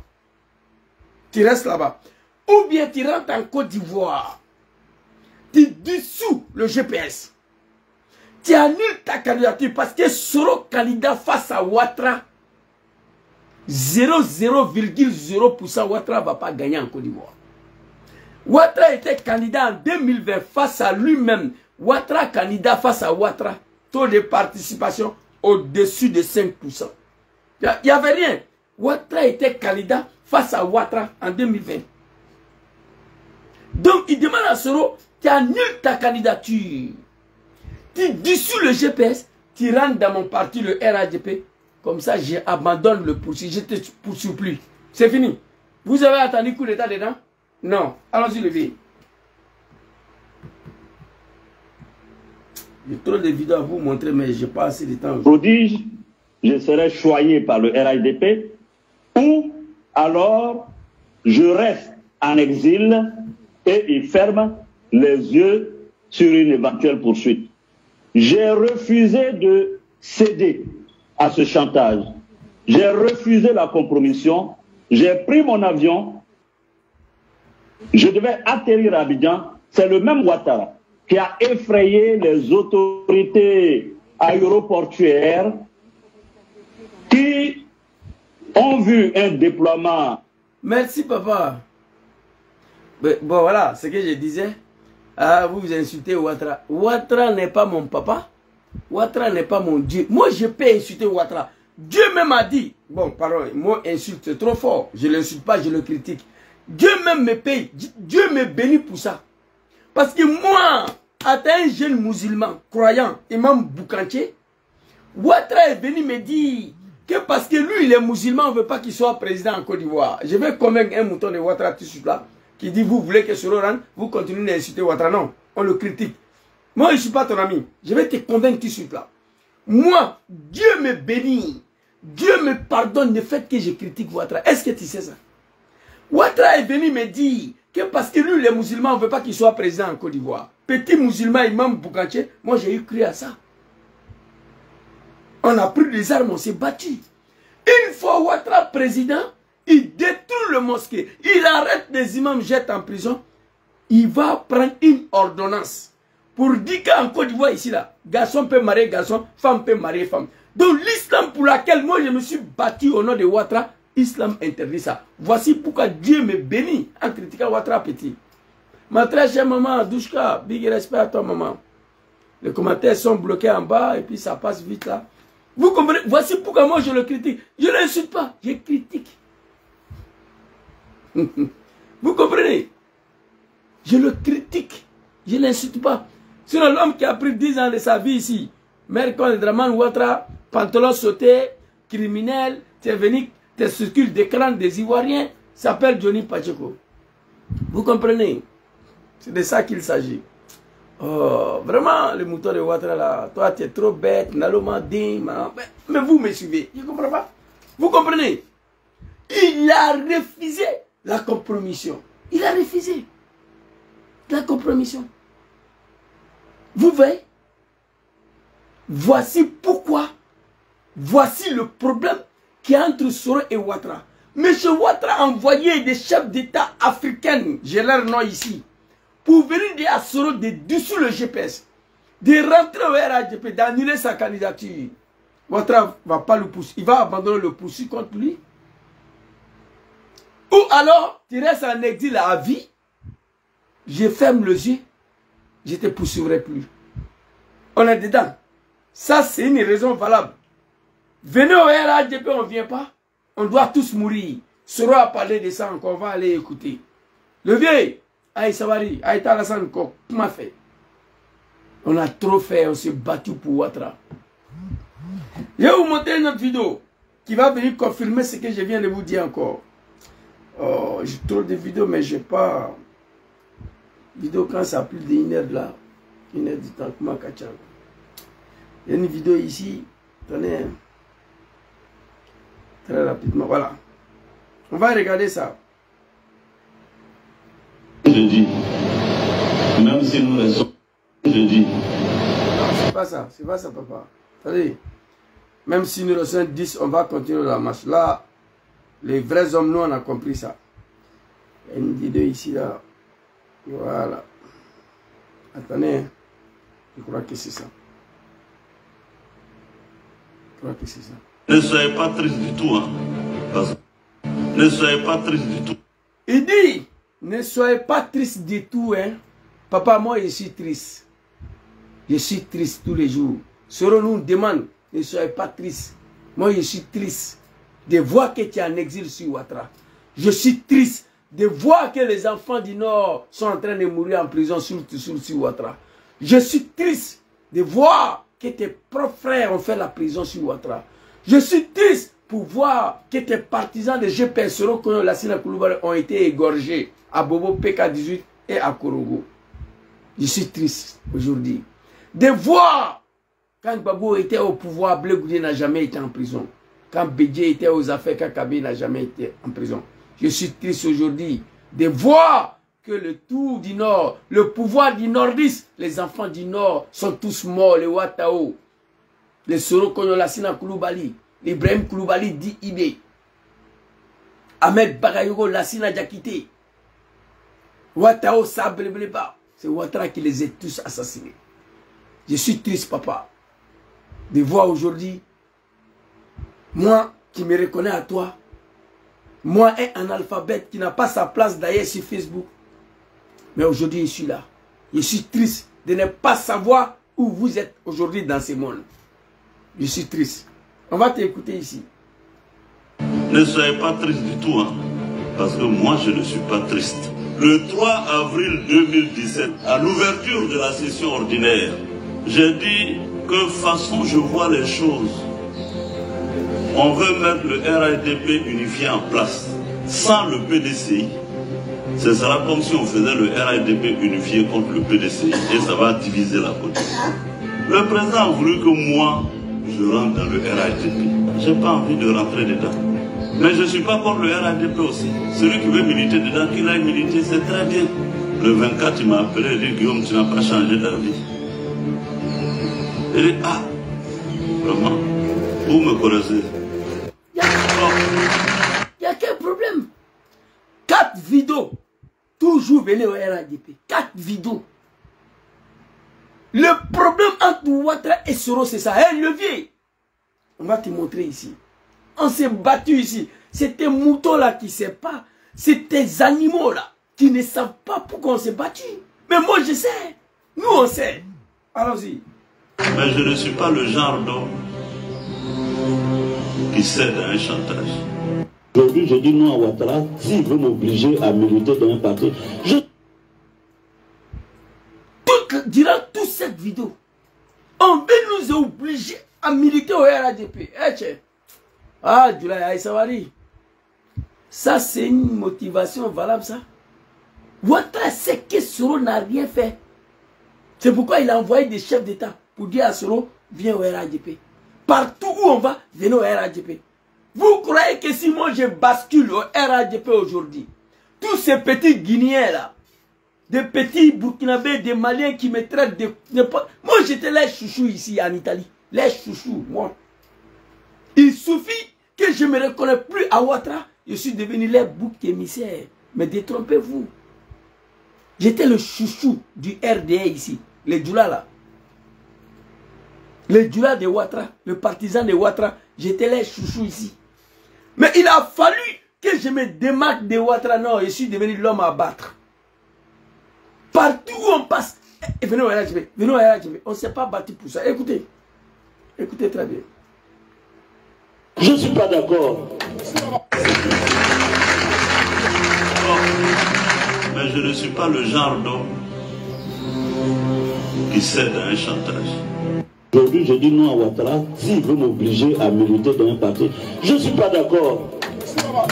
Tu restes là-bas. Ou bien tu rentres en Côte d'Ivoire. Tu dissous le GPS. Tu annules ta candidature parce que Soro candidat face à Ouattara. 0,0% Ouattara ne va pas gagner en Côte d'Ivoire. Ouattara était candidat en 2020 face à lui-même. Ouattara candidat face à Ouattara. Taux de participation au-dessus de 5%. Il n'y avait rien. Ouattara était candidat face à Ouattara en 2020. Donc il demande à Soro, tu annules ta candidature. tu dissous le GPS, tu rentres dans mon parti, le RADP. Comme ça, j'abandonne le poursuivi. Je ne te poursuis plus. C'est fini. Vous avez attendu coup d'état dedans? Non. Allons-y, levez. J'ai trop de vidéos à vous montrer, mais je n'ai pas assez de temps. Prodige, je serai choyé par le RADP, ou alors je reste en exil et il ferme les yeux sur une éventuelle poursuite. J'ai refusé de céder à ce chantage. J'ai refusé la compromission. J'ai pris mon avion. Je devais atterrir à Abidjan. C'est le même Ouattara qui a effrayé les autorités aéroportuaires qui ont vu un déploiement. Merci, papa. Bon, voilà ce que je disais. Ah, vous insultez Ouattara. Ouattara n'est pas mon papa. Ouattara n'est pas mon Dieu. Moi, je peux insulter Ouattara. Dieu même a dit. Bon, pardon, moi, insulte, c'est trop fort. Je ne l'insulte pas, je le critique. Dieu même me paye. Dieu me bénit pour ça. Parce que moi, étant un jeune musulman, croyant, imam Boukanché, Ouattara est venu me dire que parce que lui, il est musulman, on ne veut pas qu'il soit président en Côte d'Ivoire. Je vais convaincre un mouton de Ouattara tout de suite là, qui dit, vous voulez que Soro rentre, vous continuez d'insulter Ouattara. Non, on le critique. Moi, je ne suis pas ton ami. Je vais te convaincre tout de suite là. Moi, Dieu me bénit. Dieu me pardonne le fait que je critique Ouattara. Est-ce que tu sais ça? Ouattara est venu me dire que parce que lui, les musulmans, on ne veut pas qu'il soit président en Côte d'Ivoire. Petit musulman, imam Boukanché, moi j'ai eu cru à ça. On a pris des armes, on s'est battu. Une fois Ouattara président, il détruit le mosquée. Il arrête des imams, jette en prison. Il va prendre une ordonnance pour dire qu'en Côte d'Ivoire, ici, là, garçon peut marier garçon, femme peut marier femme. Donc l'islam pour laquelle moi je me suis battu au nom de Ouattara, l'islam interdit ça. Voici pourquoi Dieu me bénit en critiquant Ouattara petit. Ma très chère maman, Douchka, big respect à toi maman. Les commentaires sont bloqués en bas et puis ça passe vite là. Vous comprenez? Voici pourquoi moi je le critique. Je ne l'insulte pas, je critique. Vous comprenez? Je le critique, je ne l'insulte pas. Sinon l'homme qui a pris 10 ans de sa vie ici, Mercon Draman Ouattara, pantalon sauté, criminel, tu es venu, tu circules des crânes des Ivoiriens, s'appelle Johnny Pacheco. Vous comprenez? C'est de ça qu'il s'agit. Oh, vraiment, le mouton de Ouattara là, toi tu es trop bête, Naloma Dim, mais vous me suivez, je ne comprends pas. Vous comprenez? Il a refusé la compromission. Il a refusé la compromission. Vous voyez? Voici pourquoi, voici le problème qui est entre Soro et Ouattara. M. Ouattara a envoyé des chefs d'État africains, j'ai leur nom ici, pour venir dire à Soro de dessous le GPS, de rentrer au RADP, d'annuler sa candidature. Ouattara ne va pas le pousser, il va abandonner le poursuite contre lui. Ou alors, tu restes en exil à vie, je ferme les yeux, je ne te poursuivrai plus. On est dedans. Ça, c'est une raison valable. Venez au RADP, on ne vient pas. On doit tous mourir. Soro a parlé de ça encore, on va aller écouter. Le vieil, Aïe Savary, Aïe Talassane, comment fait? On a trop fait, on s'est battu pour Ouattara. Je vais vous montrer une autre vidéo qui va venir confirmer ce que je viens de vous dire encore. Oh, j'ai trop de vidéos, mais je n'ai pas. Vidéo quand ça a plus d'1 heure là. 1 heure du temps, comment Kachang. Il y a une vidéo ici. Tenez. Très rapidement, voilà. On va regarder ça. Je dis, même si nous restons, je dis. Non, c'est pas ça, papa. Attendez. Même si nous restons 10, on va continuer la marche. Là, les vrais hommes, nous, on a compris ça. Il y a une vidéo ici, là. Voilà. Attendez. Je crois que c'est ça. Ne soyez pas triste du tout, hein. Ne soyez pas triste du tout. Il dit, ne soyez pas triste du tout, hein. Papa, moi, je suis triste. Je suis triste tous les jours. Soro nous demande, ne soyez pas triste. Moi, je suis triste de voir que tu es en exil sur Ouattara. Je suis triste de voir que les enfants du Nord sont en train de mourir en prison, surtout sur Ouattara. Je suis triste de voir que tes propres frères ont fait la prison sur Ouattara. Je suis triste pour voir que tes partisans de GP Soro Koyo Lassina Koulibaly ont été égorgés à Bobo PK18 et à Korogo. Je suis triste aujourd'hui de voir quand Gbagbo était au pouvoir, Blé Goudé n'a jamais été en prison. Quand Bédié était aux affaires, Kakabe n'a jamais été en prison. Je suis triste aujourd'hui de voir que le tour du Nord, le pouvoir du Nordiste, les enfants du Nord sont tous morts, les Ouattao, les Soro Koyo Lassina Koulibaly, Ibrahim Koulibaly dit Ibé, Ahmed Bagayogo Lassina Diakité, Ouattao Sableba, c'est Ouattara qui les a tous assassinés. Je suis triste, papa, de voir aujourd'hui, moi qui me reconnais à toi, moi un analphabète qui n'a pas sa place d'ailleurs sur Facebook, mais aujourd'hui je suis là. Je suis triste de ne pas savoir où vous êtes aujourd'hui dans ce monde. Je suis triste. On va t'écouter ici. Ne soyez pas triste du tout, hein, parce que moi je ne suis pas triste. Le 3 avril 2017, à l'ouverture de la session ordinaire, j'ai dit que façon je vois les choses, on veut mettre le RADP unifié en place sans le PDCI. Ce sera comme si on faisait le RADP unifié contre le PDCI et ça va diviser la côte. Le président a voulu que moi, je rentre dans le RADP. Je n'ai pas envie de rentrer dedans. Mais je ne suis pas contre le RADP aussi. Celui qui veut militer dedans, qu'il aille militer, c'est très bien. Le 24, il m'a appelé, il dit Guillaume, tu n'as pas changé d'avis. Il dit, ah, vraiment, vous me connaissez. Il y a quel problème? 4 vidéos. Toujours venez au RADP. 4 vidéos. Le problème entre Ouattara et Soro, c'est ça. Un levier. On va te montrer ici. On s'est battu ici. C'est tes moutons là qui ne savent pas. C'est tes animaux là qui ne savent pas pourquoi on s'est battu. Mais moi je sais. Nous on sait. Allons-y. Mais je ne suis pas le genre d'homme qui cède à un chantage. Aujourd'hui, je dis non à Ouattara. S'il veut m'obliger à militer dans un parti, durant toute cette vidéo, on veut nous obliger à militer au RADP. Ah, Djoulaye Aïssawari. Ça, c'est une motivation valable, ça. Ouattara sait que Soro n'a rien fait. C'est pourquoi il a envoyé des chefs d'État pour dire à Soro, viens au RADP. Partout où on va, venez au RADP. Vous croyez que si moi je bascule au RADP aujourd'hui, tous ces petits Guinéens là, des petits Burkinabés, des Maliens qui me traitent de... Moi j'étais les chouchous ici en Italie. Les chouchous, moi. Il suffit que je ne me reconnais plus à Ouattara, je suis devenu les boucs émissaires. Mais détrompez-vous. J'étais le chouchou du RDA ici, les Djoula là. Les Djoula de Ouattara, le partisan de Ouattara, j'étais les chouchous ici. Mais il a fallu que je me démarque de Ouattara. Non, je suis devenu l'homme à battre. Partout où on passe, venez au RHB, venez au RHB. On ne s'est pas battu pour ça. Écoutez, écoutez très bien. Je ne suis pas d'accord. Mais je ne suis pas le genre d'homme qui cède à un chantage. Aujourd'hui, je dis non à Ouattara. S'il veut m'obliger à militer dans un parti, je ne suis pas d'accord.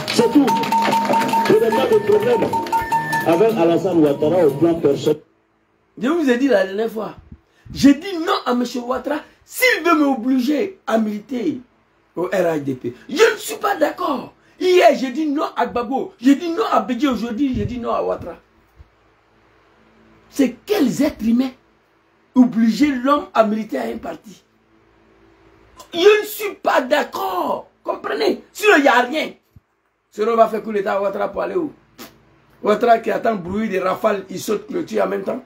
C'est tout. Je n'ai pas de problème avec Alassane Ouattara au plan personnel. Je vous ai dit la dernière fois. J'ai dit non à M. Ouattara s'il veut m'obliger à militer au RADP. Je ne suis pas d'accord. Hier, j'ai dit non à Gbagbo. J'ai dit non à Bédié. Aujourd'hui, j'ai dit non à Ouattara. C'est quels êtres humains obliger l'homme à militer à un parti? Je ne suis pas d'accord. Comprenez? Sinon, il n'y a rien. Sinon, on va faire coup d'État à Ouattara pour aller où? Ouattara qui attend bruit de rafales, il saute clôture en même temps.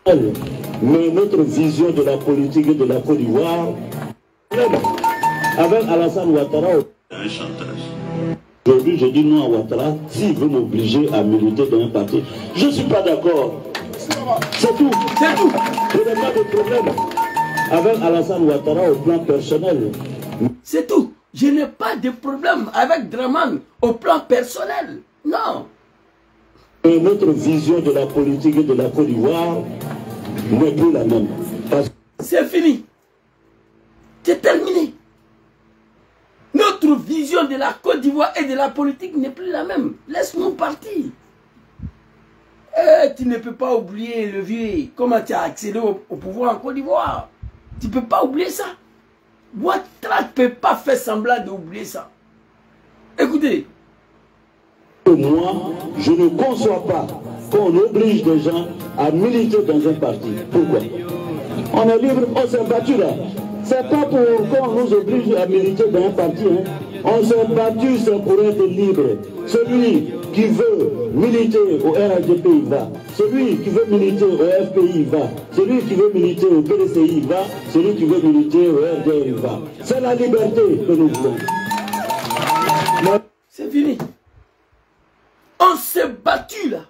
Mais notre vision de la politique de la Côte d'Ivoire, avec Alassane Ouattara, un chantage. Aujourd'hui, je dis non à Ouattara. S'il veut m'obliger à militer dans un parti, je ne suis pas d'accord. C'est tout. C'est tout. Je n'ai pas de problème avec Alassane Ouattara au plan personnel. C'est tout. Je n'ai pas de problème avec Draman au plan personnel. Non. Et notre vision de la politique de la Côte d'Ivoire, n'est plus la même. C'est fini. C'est terminé. Notre vision de la Côte d'Ivoire et de la politique n'est plus la même. Laisse-nous partir. Tu ne peux pas oublier le vieux. Comment tu as accédé au pouvoir en Côte d'Ivoire? Tu ne peux pas oublier ça. Ouattara ne peut pas faire semblant d'oublier ça. Écoutez. Moi, je ne conçois pas qu'on oblige des gens à militer dans un parti. Pourquoi? On est libre, on s'est battu là. C'est pas pour qu'on nous oblige à militer dans un parti. Hein. On s'est battu, c'est pour être libre. Celui qui veut militer au RHDP, il va. Celui qui veut militer au FPI, il va. Celui qui veut militer au PDCI, il va. Celui qui veut militer au RDR, il va. C'est la liberté que nous voulons. C'est fini. On s'est battu là.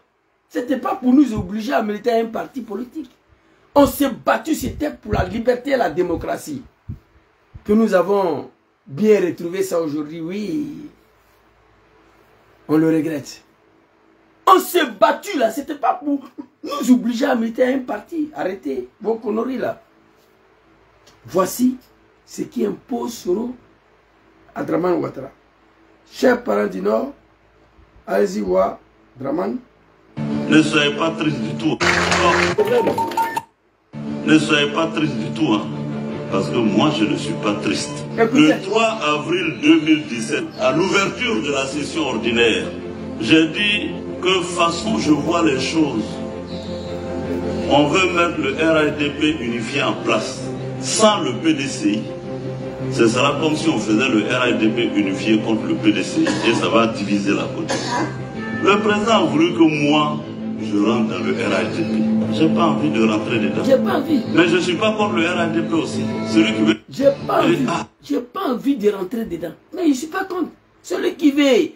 C'était pas pour nous obliger à militer à un parti politique. On s'est battu, c'était pour la liberté et la démocratie. Que nous avons bien retrouvé ça aujourd'hui, oui. On le regrette. On s'est battu là, c'était pas pour nous obliger à militer à un parti. Arrêtez vos conneries là. Voici ce qui impose Soro à Dramane Ouattara. Chers parents du Nord, allez-y voir Dramane. Ne soyez pas triste du tout. Ne soyez pas triste du tout, hein, parce que moi je ne suis pas triste. Le 3 avril 2017, à l'ouverture de la session ordinaire, j'ai dit que façon je vois les choses, on veut mettre le RHDP unifié en place, sans le PDCI. Ce sera comme si on faisait le RHDP unifié contre le PDCI et ça va diviser la côte. Le président a voulu que moi, je rentre dans le RHDP. J'ai pas envie de rentrer dedans. J'ai pas envie. Mais je suis pas contre le RHDP aussi. Celui qui veut... J'ai pas envie. J'ai pas envie de rentrer dedans. Mais je suis pas contre. Celui qui veut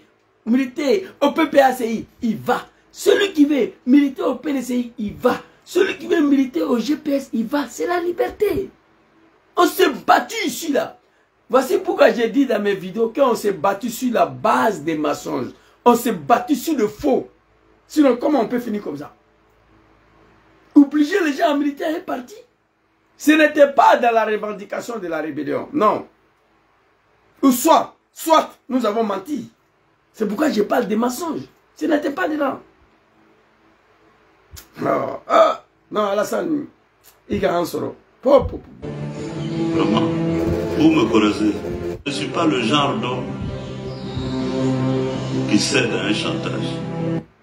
militer au PPACI, il va. Celui qui veut militer au PDCI, il va. Celui qui veut militer au GPS, il va. C'est la liberté. On s'est battu ici là. Voici pourquoi j'ai dit dans mes vidéos qu'on s'est battu sur la base des mensonges. On s'est battu sur le faux. Sinon, comment on peut finir comme ça? Obliger les gens à militer à un parti? Ce n'était pas dans la revendication de la rébellion. Non. Ou soit nous avons menti. C'est pourquoi je parle des mensonges. Ce n'était pas dedans. Non, Alassane, il gagne solo. Vraiment, vous me connaissez. Je ne suis pas le genre d'homme qui cède à un chantage.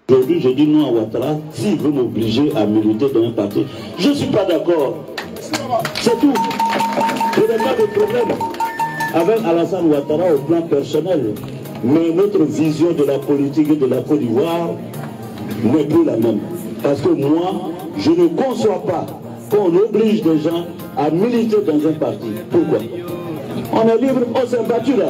Aujourd'hui, je dis non à Ouattara, s'il veut m'obliger à militer dans un parti, je ne suis pas d'accord. C'est tout. Je n'ai pas de problème avec Alassane Ouattara au plan personnel. Mais notre vision de la politique et de la Côte d'Ivoire n'est plus la même. Parce que moi, je ne conçois pas qu'on oblige des gens à militer dans un parti. Pourquoi? On est libre, on s'est battu là.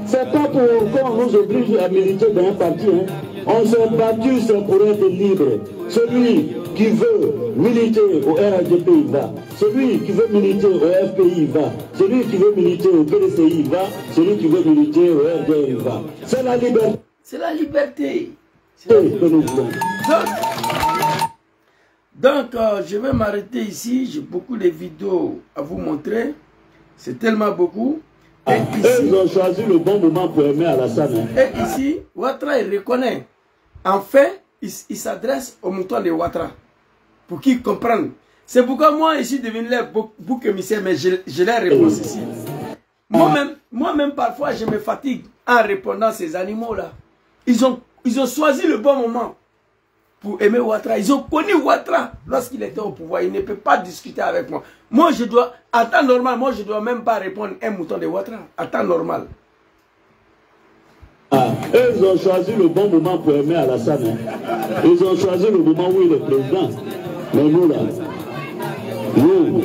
C'est pas pour qu'on nous oblige à militer dans un parti. Hein. On s'est battu, c'est pour être libre. Celui qui veut militer au RHDP, il va. Celui qui veut militer au FPI, il va. Celui qui veut militer au PDCI, il va. Celui qui veut militer au RDR, il va. C'est la liberté. C'est la liberté. Que nous voulons. Donc, je vais m'arrêter ici. J'ai beaucoup de vidéos à vous montrer. C'est tellement beaucoup. Et ici, ils ont choisi le bon moment pour aimer Alassane. Et ici, Ouattara, il reconnaît. Enfin, il s'adresse au mouton de Ouattara. Pour qu'ils comprennent. C'est pourquoi moi, je suis devenu leur bouc émissaire, mais je leur réponds ici. Moi-même, parfois, je me fatigue en répondant à ces animaux-là. Ils ont choisi le bon moment pour aimer Ouattara. Ils ont connu Ouattara lorsqu'il était au pouvoir. Il ne peut pas discuter avec moi. Moi, je dois, à temps normal, moi, je ne dois même pas répondre à un mouton de Ouattara. À temps normal. Ils ont choisi le bon moment pour aimer Alassane. Ils ont choisi le moment où il est président. Mais nous, là, nous,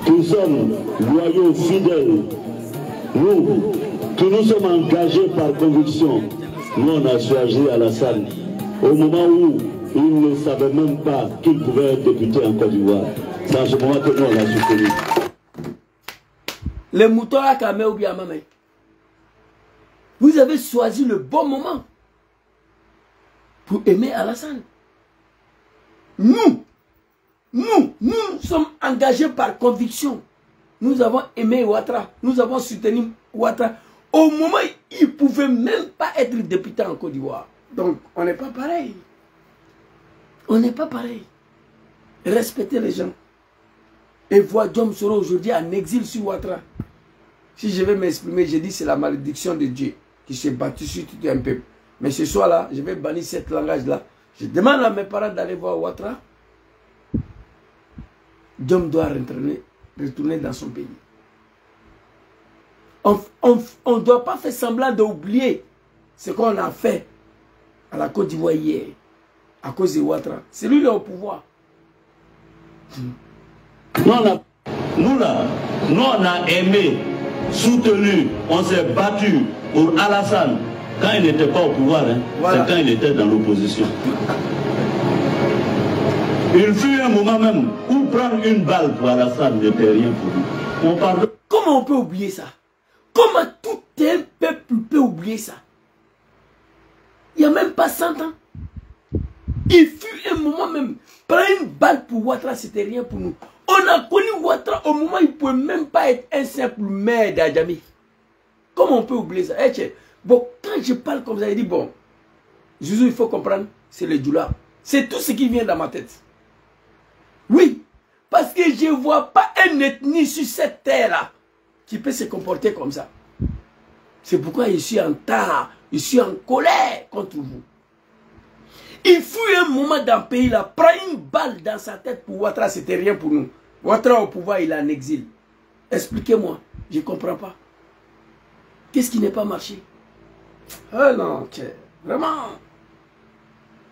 qui sommes loyaux, fidèles, nous, qui nous sommes engagés par conviction, nous, on a choisi Alassane. Au moment où il ne savait même pas qu'il pouvait être député en Côte d'Ivoire. C'est en ce moment que nous, on a soutenu. Les moutons à Kamé ou bien Mamé. Vous avez choisi le bon moment pour aimer Alassane. Nous, nous sommes engagés par conviction. Nous avons aimé Ouattara. Nous avons soutenu Ouattara. Au moment où il ne pouvait même pas être député en Côte d'Ivoire. Donc, on n'est pas pareil. On n'est pas pareil. Respectez les gens. Et voir Diom Soro aujourd'hui en exil sur Ouattara. Si je vais m'exprimer, je dis c'est la malédiction de Dieu qui s'est battu sur tout un peuple. Mais ce soir-là, je vais bannir ce langage-là. Je demande à mes parents d'aller voir Ouattara. Diom doit retourner dans son pays. On ne doit pas faire semblant d'oublier ce qu'on a fait à la Côte d'Ivoire hier, à cause de Ouattara. C'est lui qui est au pouvoir. Nous, on a aimé, soutenu, on s'est battu pour Alassane quand il n'était pas au pouvoir. Hein. Voilà. C'est quand il était dans l'opposition. Il fut un moment même où prendre une balle pour Alassane n'était rien pour lui. Comment on peut oublier ça? Comment tout un peuple peut oublier ça? Il n'y a même pas 100 ans. Il fut un moment même, prendre une balle pour Ouattara, c'était rien pour nous. On a connu Ouattara au moment où il ne pouvait même pas être un simple maire d'Adjamé. Comment on peut oublier ça? Bon, quand je parle comme ça, je dis, bon, Zouzou, il faut comprendre, c'est le Djoula. C'est tout ce qui vient dans ma tête. Oui, parce que je ne vois pas un ethnie sur cette terre-là qui peut se comporter comme ça. C'est pourquoi je suis en tard, je suis en colère contre vous. Il fut un moment dans le pays là, prendre une balle dans sa tête pour Ouattara, c'était rien pour nous. Ouattara au pouvoir, il est en exil. Expliquez-moi, je ne comprends pas. Qu'est-ce qui n'est pas marché? Ah non, vraiment,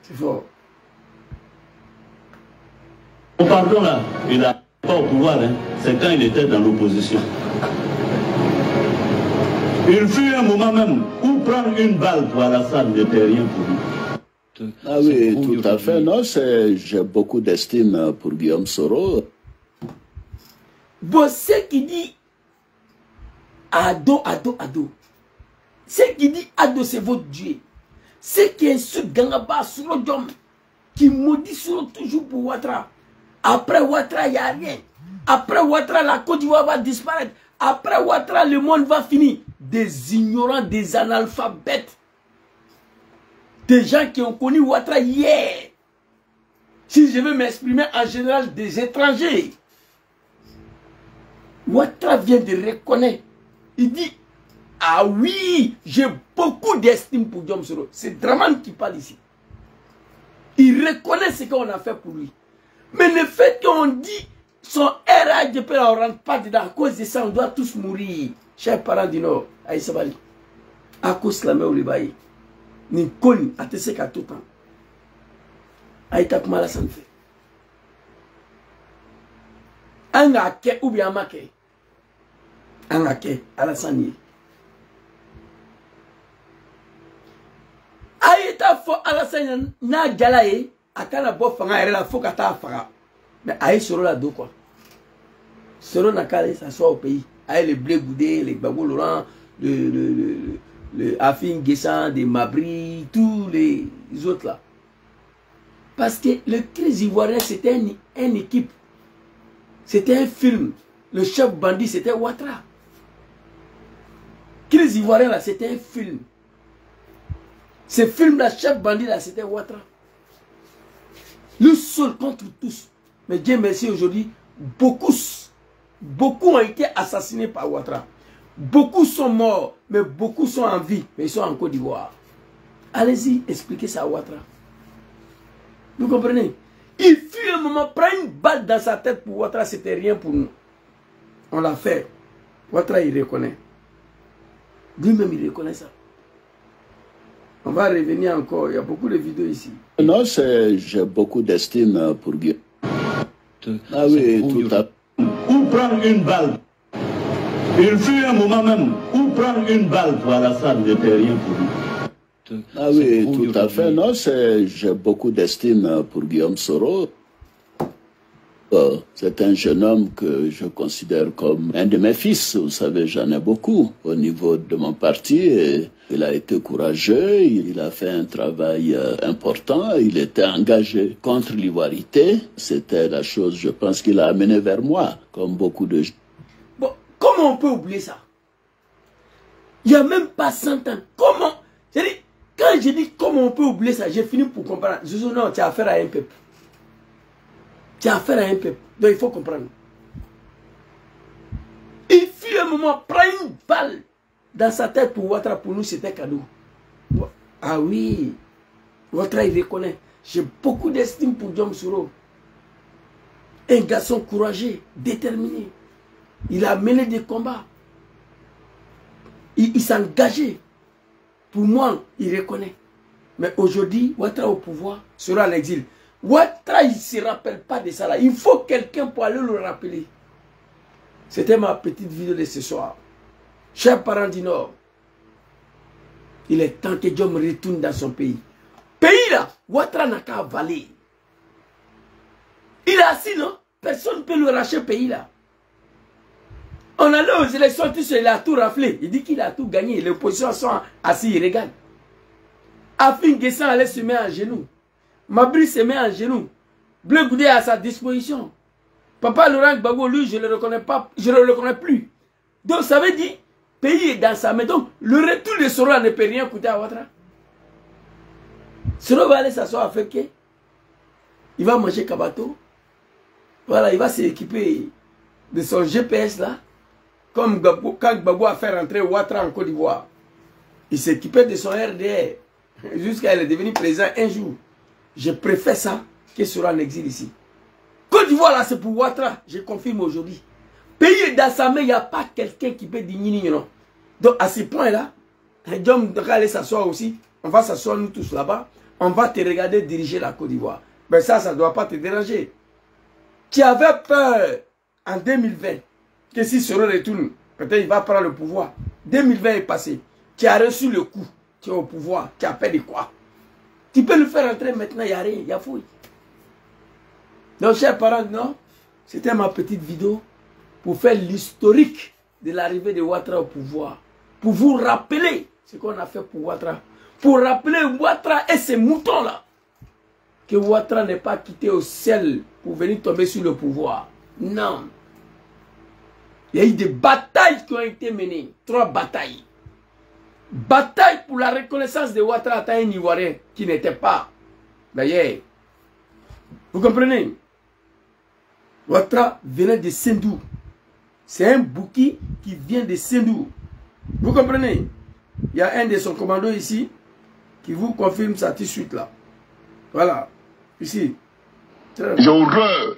c'est fort. Pardon là, il n'a pas au pouvoir, hein. C'est quand il était dans l'opposition. Il fut un moment même où prendre une balle pour Alassane n'était rien pour lui. Ah oui, tout à fait. Non, j'ai beaucoup d'estime pour Guillaume Soro. Bon, ce qui dit Ado, ce qui dit Ado, c'est votre Dieu. Ce qui insulte Gangaba sur le Diom, qui maudit sur toujours pour Ouattara. Après Ouattara, il n'y a rien. Après Ouattara, la Côte d'Ivoire va disparaître. Après Ouattara, le monde va finir. Des ignorants, des analphabètes. Des gens qui ont connu Ouattara hier. Si je veux m'exprimer en général, des étrangers. Ouattara vient de reconnaître. Il dit, ah oui, j'ai beaucoup d'estime pour Diom Soro. C'est Draman qui parle ici. Il reconnaît ce qu'on a fait pour lui. Mais le fait qu'on dit son RADP, on ne rentre pas dedans. À cause de ça, on doit tous mourir. Chers parents du Nord, Aïssabali. À cause de la main au Libaï. Ni connu, à te séquer à tout temps. Aïta Kumala s'en fait. Un ake ou bien un make. Un ake, à la sanie. Aïta fo à la sanie, na galaye, à kana bo fanga, elle a fo kata fanga. Mais aïe soro la do quoi. Soro na kale, ça soit au pays. Aïe le blé goudé, les babou Laurent, le Afin Guessan, des Mabri, tous les autres là. Parce que le crise ivoirien, c'était une équipe. C'était un film. Le chef bandit, c'était Ouattara. Crise ivoirien là, c'était un film. Ce film-là, chef bandit là, c'était Ouattara. Le seul contre tous. Mais Dieu merci aujourd'hui, beaucoup ont été assassinés par Ouattara. Beaucoup sont morts, mais beaucoup sont en vie, mais ils sont en Côte d'Ivoire. Allez-y, expliquez ça à Ouattara. Vous comprenez? Il fut un moment, prendre une balle dans sa tête pour Ouattara, c'était rien pour nous. On l'a fait. Ouattara, il reconnaît. Lui-même, il reconnaît ça. On va revenir encore, il y a beaucoup de vidéos ici. Non, j'ai beaucoup d'estime pour Guillaume. Ah oui, tout à fait. Ou prendre une balle. Il fut un moment même où prendre une balle pour Alassane n'était rien pour lui. Ah oui, tout à fait. Non, j'ai beaucoup d'estime pour Guillaume Soro. C'est un jeune homme que je considère comme un de mes fils. Vous savez, j'en ai beaucoup au niveau de mon parti. Et il a été courageux, il a fait un travail important, il était engagé contre l'ivoirité. C'était la chose, je pense, qu'il a amené vers moi, comme beaucoup de gens. Bon, comment on peut oublier ça? Il n'y a même pas 100 ans. Comment? Quand je dis comment on peut oublier ça, j'ai fini pour comprendre. Je dis non, tu as affaire à un peuple. Tu as affaire à un peuple. Donc il faut comprendre. Il fut un moment, prendre une balle dans sa tête pour Ouattara, pour nous c'était cadeau. Ah oui, Ouattara il reconnaît. J'ai beaucoup d'estime pour Diom Soro. Un garçon courageux, déterminé. Il a mené des combats. Il s'engageait. Pour moi, il reconnaît. Mais aujourd'hui, Ouattara au pouvoir sera à l'exil. Ouattara, il ne se rappelle pas de ça là. Il faut quelqu'un pour aller le rappeler. C'était ma petite vidéo de ce soir. Chers parents du Nord, il est temps que Diom retourne dans son pays. Pays là, Ouattara n'a qu'à avaler. Il est assis, non? Personne ne peut le racheter, pays là. On allait aux élections, il a tout raflé. Il dit qu'il a tout gagné. Les oppositions sont assis, ils regardent. Afin Guessan allait se mettre en genoux. Mabri se met en genoux. Bleu Goudé à sa disposition. Papa Laurent Gbagbo, lui, je ne le reconnais pas, je ne le reconnais plus. Donc ça veut dire, pays est dans sa main. Donc le retour de Soro ne peut rien coûter à Ouattara. Soro va aller s'asseoir à Féké. Il va manger Kabato. Voilà, il va s'équiper de son GPS là. Comme quand Gbagbo a fait rentrer Ouattara en Côte d'Ivoire. Il s'équipait de son RDR. Jusqu'à elle est devenue président un jour. Je préfère ça que Soro en exil ici. Côte d'Ivoire là, c'est pour Ouattara. Je confirme aujourd'hui. Pays dans sa main, il n'y a pas quelqu'un qui peut dire non. Donc à ce point là, Diom doit aller s'asseoir aussi. On va s'asseoir nous tous là-bas. On va te regarder diriger la Côte d'Ivoire. Mais ça ne doit pas te déranger. Tu avais peur en 2020 que si Soro retourne, peut-être il va prendre le pouvoir. 2020 est passé. Tu as reçu le coup. Tu es au pouvoir. Tu as peur de quoi? Tu peux le faire entrer maintenant, il n'y a rien, il y a fouille. Donc, chers parents, non, c'était ma petite vidéo pour faire l'historique de l'arrivée de Ouattara au pouvoir. Pour vous rappeler ce qu'on a fait pour Ouattara. Pour rappeler Ouattara et ces moutons-là. Que Ouattara n'est pas quitté au ciel pour venir tomber sur le pouvoir. Non. Il y a eu des batailles qui ont été menées. 3 batailles. Bataille pour la reconnaissance de Ouattara à un Ivoirien qui n'était pas. D'ailleurs, vous comprenez? Ouattara venait de Sendou. C'est un bouki qui vient de Sendou. Vous comprenez? Il y a un de son commando ici qui vous confirme ça tout de suite là. Voilà. Ici. J'ai horreur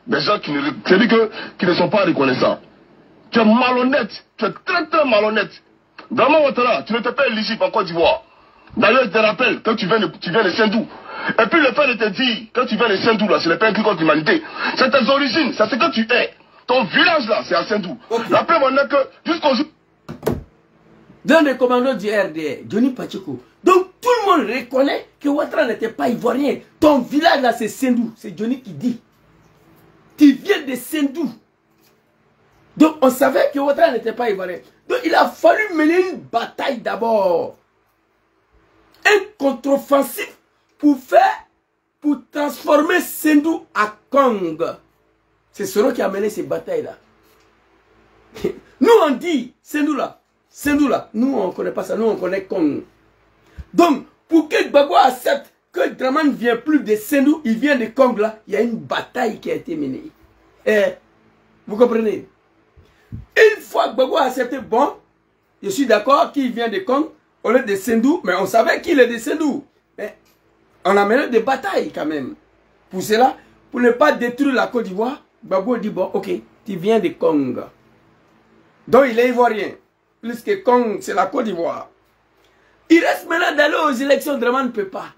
des gens qui ne sont pas reconnaissants. Tu es malhonnête. Tu es très très malhonnête. Vraiment, Ouattara, tu n'étais pas éligible en Côte d'Ivoire. D'ailleurs, je te rappelle que tu viens de Sendou. Et puis le fait de te dire que tu viens de Sendou, là, ce n'est pas un cri contre l'humanité. C'est tes origines, c'est ce que tu es. Ton village, là, c'est à Sendou. Okay. Rappelez-moi que jusqu'au jour... Dans les commandos du RDR, Johnny Pacheco. Donc, tout le monde reconnaît que Ouattara n'était pas ivoirien. Ton village, là, c'est Sendou. C'est Johnny qui dit. Tu viens de Sendou. Donc, on savait que Ouattara n'était pas ivoirien. Donc, il a fallu mener une bataille d'abord. Un contre-offensif pour transformer Sendou à Kong. C'est Soro qui a mené ces batailles-là. Nous, on dit Sendou là, nous, on ne connaît pas ça. Nous, on connaît Kong. Donc, pour que Gbagbo accepte que Dramane ne vient plus de Sendou, il vient de Kong là, il y a une bataille qui a été menée. Et, vous comprenez? Une fois que Gbagbo a accepté, bon, je suis d'accord qu'il vient de Kong, au lieu de Sendou, mais on savait qu'il est de Sendou. Mais on a mené des batailles quand même. Pour cela, pour ne pas détruire la Côte d'Ivoire, Gbagbo dit, bon, ok, tu viens de Kong. Donc il est ivoirien. Plus que Kong, c'est la Côte d'Ivoire. Il reste maintenant d'aller aux élections, Dramane ne peut pas.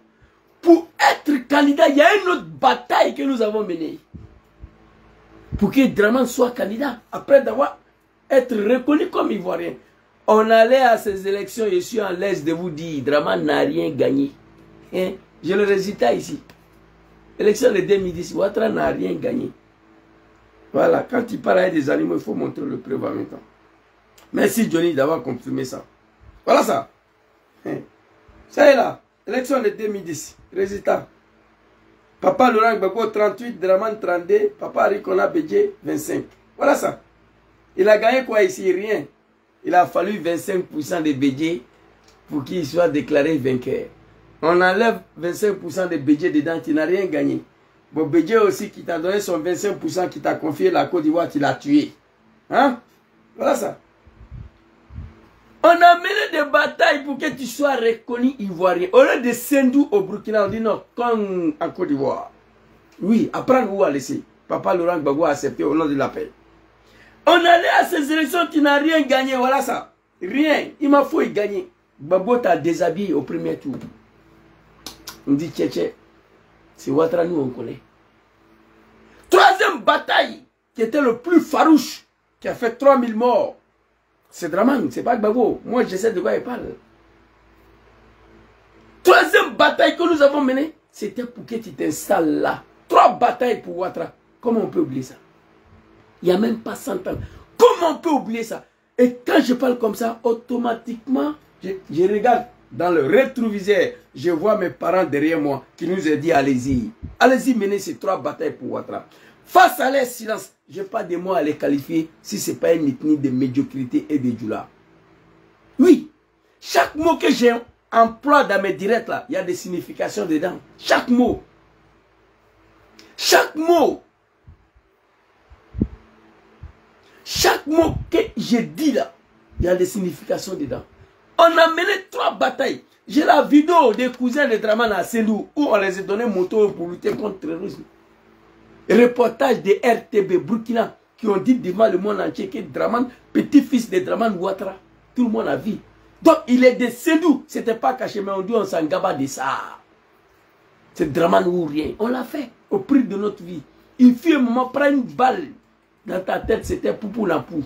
Pour être candidat, il y a une autre bataille que nous avons menée. Pour que Dramane soit candidat, après d'avoir été reconnu comme ivoirien. On allait à ces élections, je suis en l'aise de vous dire, Dramane n'a rien gagné. Hein? J'ai le résultat ici. Élection de 2010, Ouattara n'a rien gagné. Voilà, quand il parle avec des animaux, il faut montrer le preuve en même temps. Merci Johnny d'avoir confirmé ça. Voilà ça. Ça y est là, élection de 2010, résultat. Papa Laurent Gbagbo 38, Draman 32, Papa Rikona Bédié 25. Voilà ça. Il a gagné quoi ici? Rien. Il a fallu 25% de Bédié pour qu'il soit déclaré vainqueur. On enlève 25% de Bédié dedans, tu n'as rien gagné. Bon, Bédié aussi qui t'a donné son 25%, qui t'a confié la Côte d'Ivoire, tu l'as tué. Hein? Voilà ça. On a mené des batailles pour que tu sois reconnu ivoirien. Au lieu de Sendou au Burkina, on dit non, comme en Côte d'Ivoire. Oui, apprendre où à laisser. Papa Laurent Gbagbo a accepté au nom de la paix. On allait à ces élections, tu n'as rien gagné, voilà ça. Rien. Il m'a fallu gagner. Gbagbo t'a déshabillé au premier tour. On dit tché, c'est Ouattara, nous on connaît. Troisième bataille, qui était le plus farouche, qui a fait 3000 morts. C'est Draman, c'est pas Gbagbo. Moi, je sais de quoi il parle. Troisième bataille que nous avons menée, c'était pour que tu t'installes là. 3 batailles pour Ouattara. Comment on peut oublier ça? Il n'y a même pas 100 ans. Comment on peut oublier ça? Et quand je parle comme ça, automatiquement, je regarde dans le rétroviseur. Je vois mes parents derrière moi qui nous ont dit allez-y. Allez-y mener ces 3 batailles pour Ouattara. Face à leur silence, je n'ai pas de mots à les qualifier si ce n'est pas une ethnie de médiocrité et de djoula. Oui, chaque mot que j'emploie dans mes directs là, il y a des significations dedans. Chaque mot. Chaque mot. Chaque mot que je dis là, il y a des significations dedans. On a mené 3 batailles. J'ai la vidéo des cousins de Draman à Sendou où on les a donné moto pour lutter contre le terrorisme. Reportage de RTB Burkina qui ont dit devant le monde entier que Draman, petit-fils de Draman Ouattara, tout le monde a vu. Donc il est de Sendou, c'était pas caché, mais on dit on s'en gaba de ça. C'est Draman ou rien. On l'a fait au prix de notre vie. Il fit un moment, prends une balle dans ta tête, c'était poupou la pouf.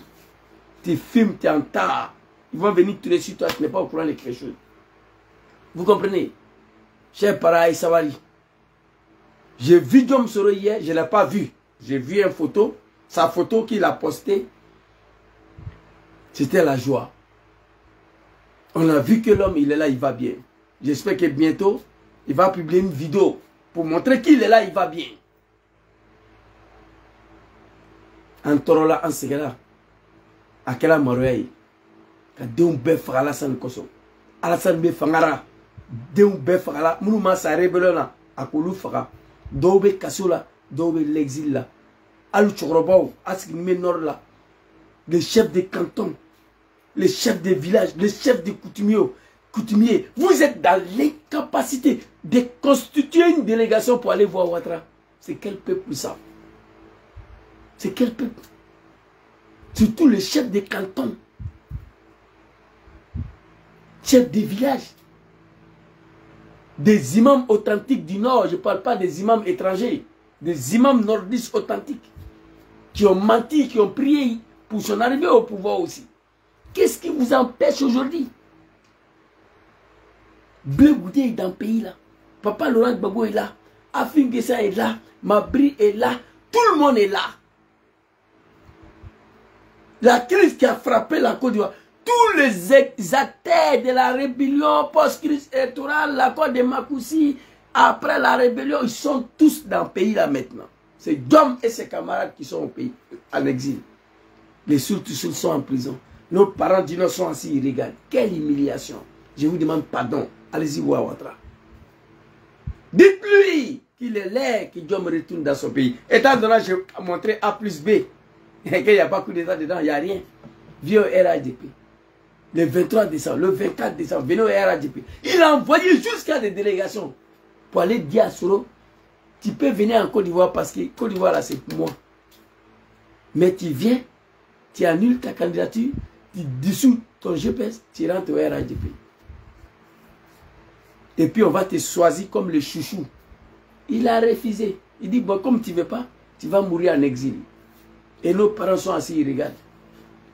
Tu filmes, tu entends. Ils vont venir tuer sur toi, tu n'es pas au courant de quelque chose. Vous comprenez? Cher Para Savary. J'ai vu Guillaume Soro hier, je ne l'ai pas vu. J'ai vu une photo, sa photo qu'il a postée. C'était la joie. On a vu que l'homme, il est là, il va bien. J'espère que bientôt, il va publier une vidéo pour montrer qu'il est là, il va bien. En Torola, en Segala, à quelle Moroye, quand Deum Befra Alassane Koso, Alassane Befangara, Deum Befra, Moulouma sa rébellion à Koulou Fara. Dobe Kassola, Dobe l'exil là, Alou Tchorobao, Askime Nord là, les chefs des cantons, les chefs des villages, les chefs des coutumiers, vous êtes dans l'incapacité de constituer une délégation pour aller voir Ouattara. C'est quel peuple ça? C'est quel peuple? Surtout les chefs des cantons, chefs des villages. Des imams authentiques du Nord, je ne parle pas des imams étrangers, des imams nordistes authentiques, qui ont menti, qui ont prié pour son arrivée au pouvoir aussi. Qu'est-ce qui vous empêche aujourd'hui? Bleu Goudé est dans le pays là, Papa Laurent Gbagbo est là, Afin Gessa est là, Mabri est là, tout le monde est là. La crise qui a frappé la Côte d'Ivoire, tous les acteurs de la rébellion post-crise électorale, l'accord de Makoussi, après la rébellion, ils sont tous dans le pays là maintenant. C'est Dom et ses camarades qui sont au pays, en exil. Les surtout sont en prison. Nos parents d'innocents sont assis, ils regardent. Quelle humiliation. Je vous demande pardon. Allez-y voir Ouattara. Dites-lui qu'il est l'air que Dieu me retourne dans son pays. Étant donné que j'ai montré A plus B, et qu'il n'y a pas coup d'état dedans, il n'y a rien. Vieux RADP. Le 23 décembre, le 24 décembre, venez au RADP. Il a envoyé jusqu'à des délégations pour aller dire à Soro, tu peux venir en Côte d'Ivoire parce que Côte d'Ivoire là c'est pour moi. Mais tu viens, tu annules ta candidature, tu dissous ton GPS, tu rentres au RADP. Et puis on va te choisir comme le chouchou. Il a refusé. Il dit, bon, comme tu ne veux pas, tu vas mourir en exil. Et nos parents sont assis, ils regardent.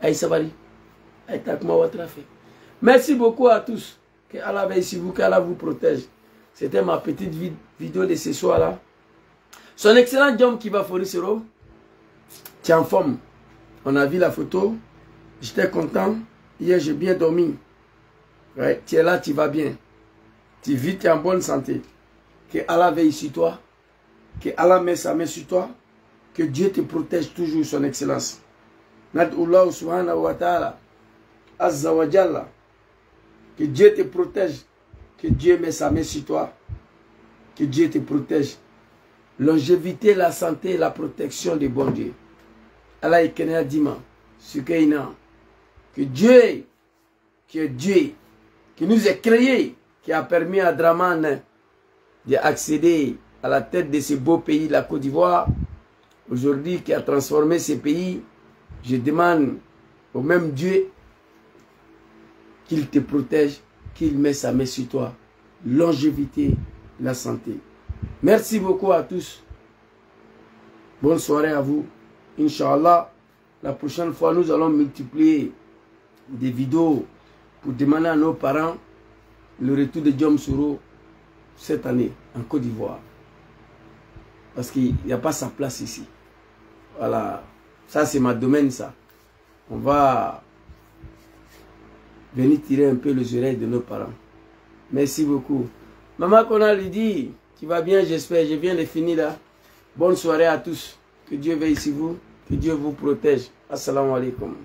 Aïe Savary. Merci beaucoup à tous. Que Allah veille sur vous, qu'Allah vous protège. C'était ma petite vidéo de ce soir-là. Son excellent Diom Kiba Forisero, tu es en forme. On a vu la photo. J'étais content. Hier, j'ai bien dormi. Ouais, tu es là, tu vas bien. Tu vis, tu es en bonne santé. Que Allah veille sur toi. Que Allah met sa main sur toi. Que Dieu te protège toujours, son excellence. Nad'ullah subhanahu wa ta'ala. Azza wa jalla. Que Dieu te protège. Que Dieu met sa main sur toi. Que Dieu te protège. Longévité, la santé, la protection des bons dieux. Allah Ekene Dima. Sukaina. Que Dieu, qui est Dieu, qui nous a créés, qui a permis à Draman d'accéder à la tête de ce beau pays, la Côte d'Ivoire, aujourd'hui qui a transformé ce pays, je demande au même Dieu qu'il te protège, qu'il met sa main sur toi. Longévité, la santé. Merci beaucoup à tous. Bonne soirée à vous. Inch'Allah, la prochaine fois, nous allons multiplier des vidéos pour demander à nos parents le retour de Diom Soro cette année en Côte d'Ivoire. Parce qu'il n'y a pas sa place ici. Voilà. Ça, c'est ma domaine, ça. On va venir tirer un peu les oreilles de nos parents. Merci beaucoup. Maman Kona lui dit, tu vas bien, j'espère. Je viens de finir là. Bonne soirée à tous. Que Dieu veille sur vous. Que Dieu vous protège. Assalamu alaikum.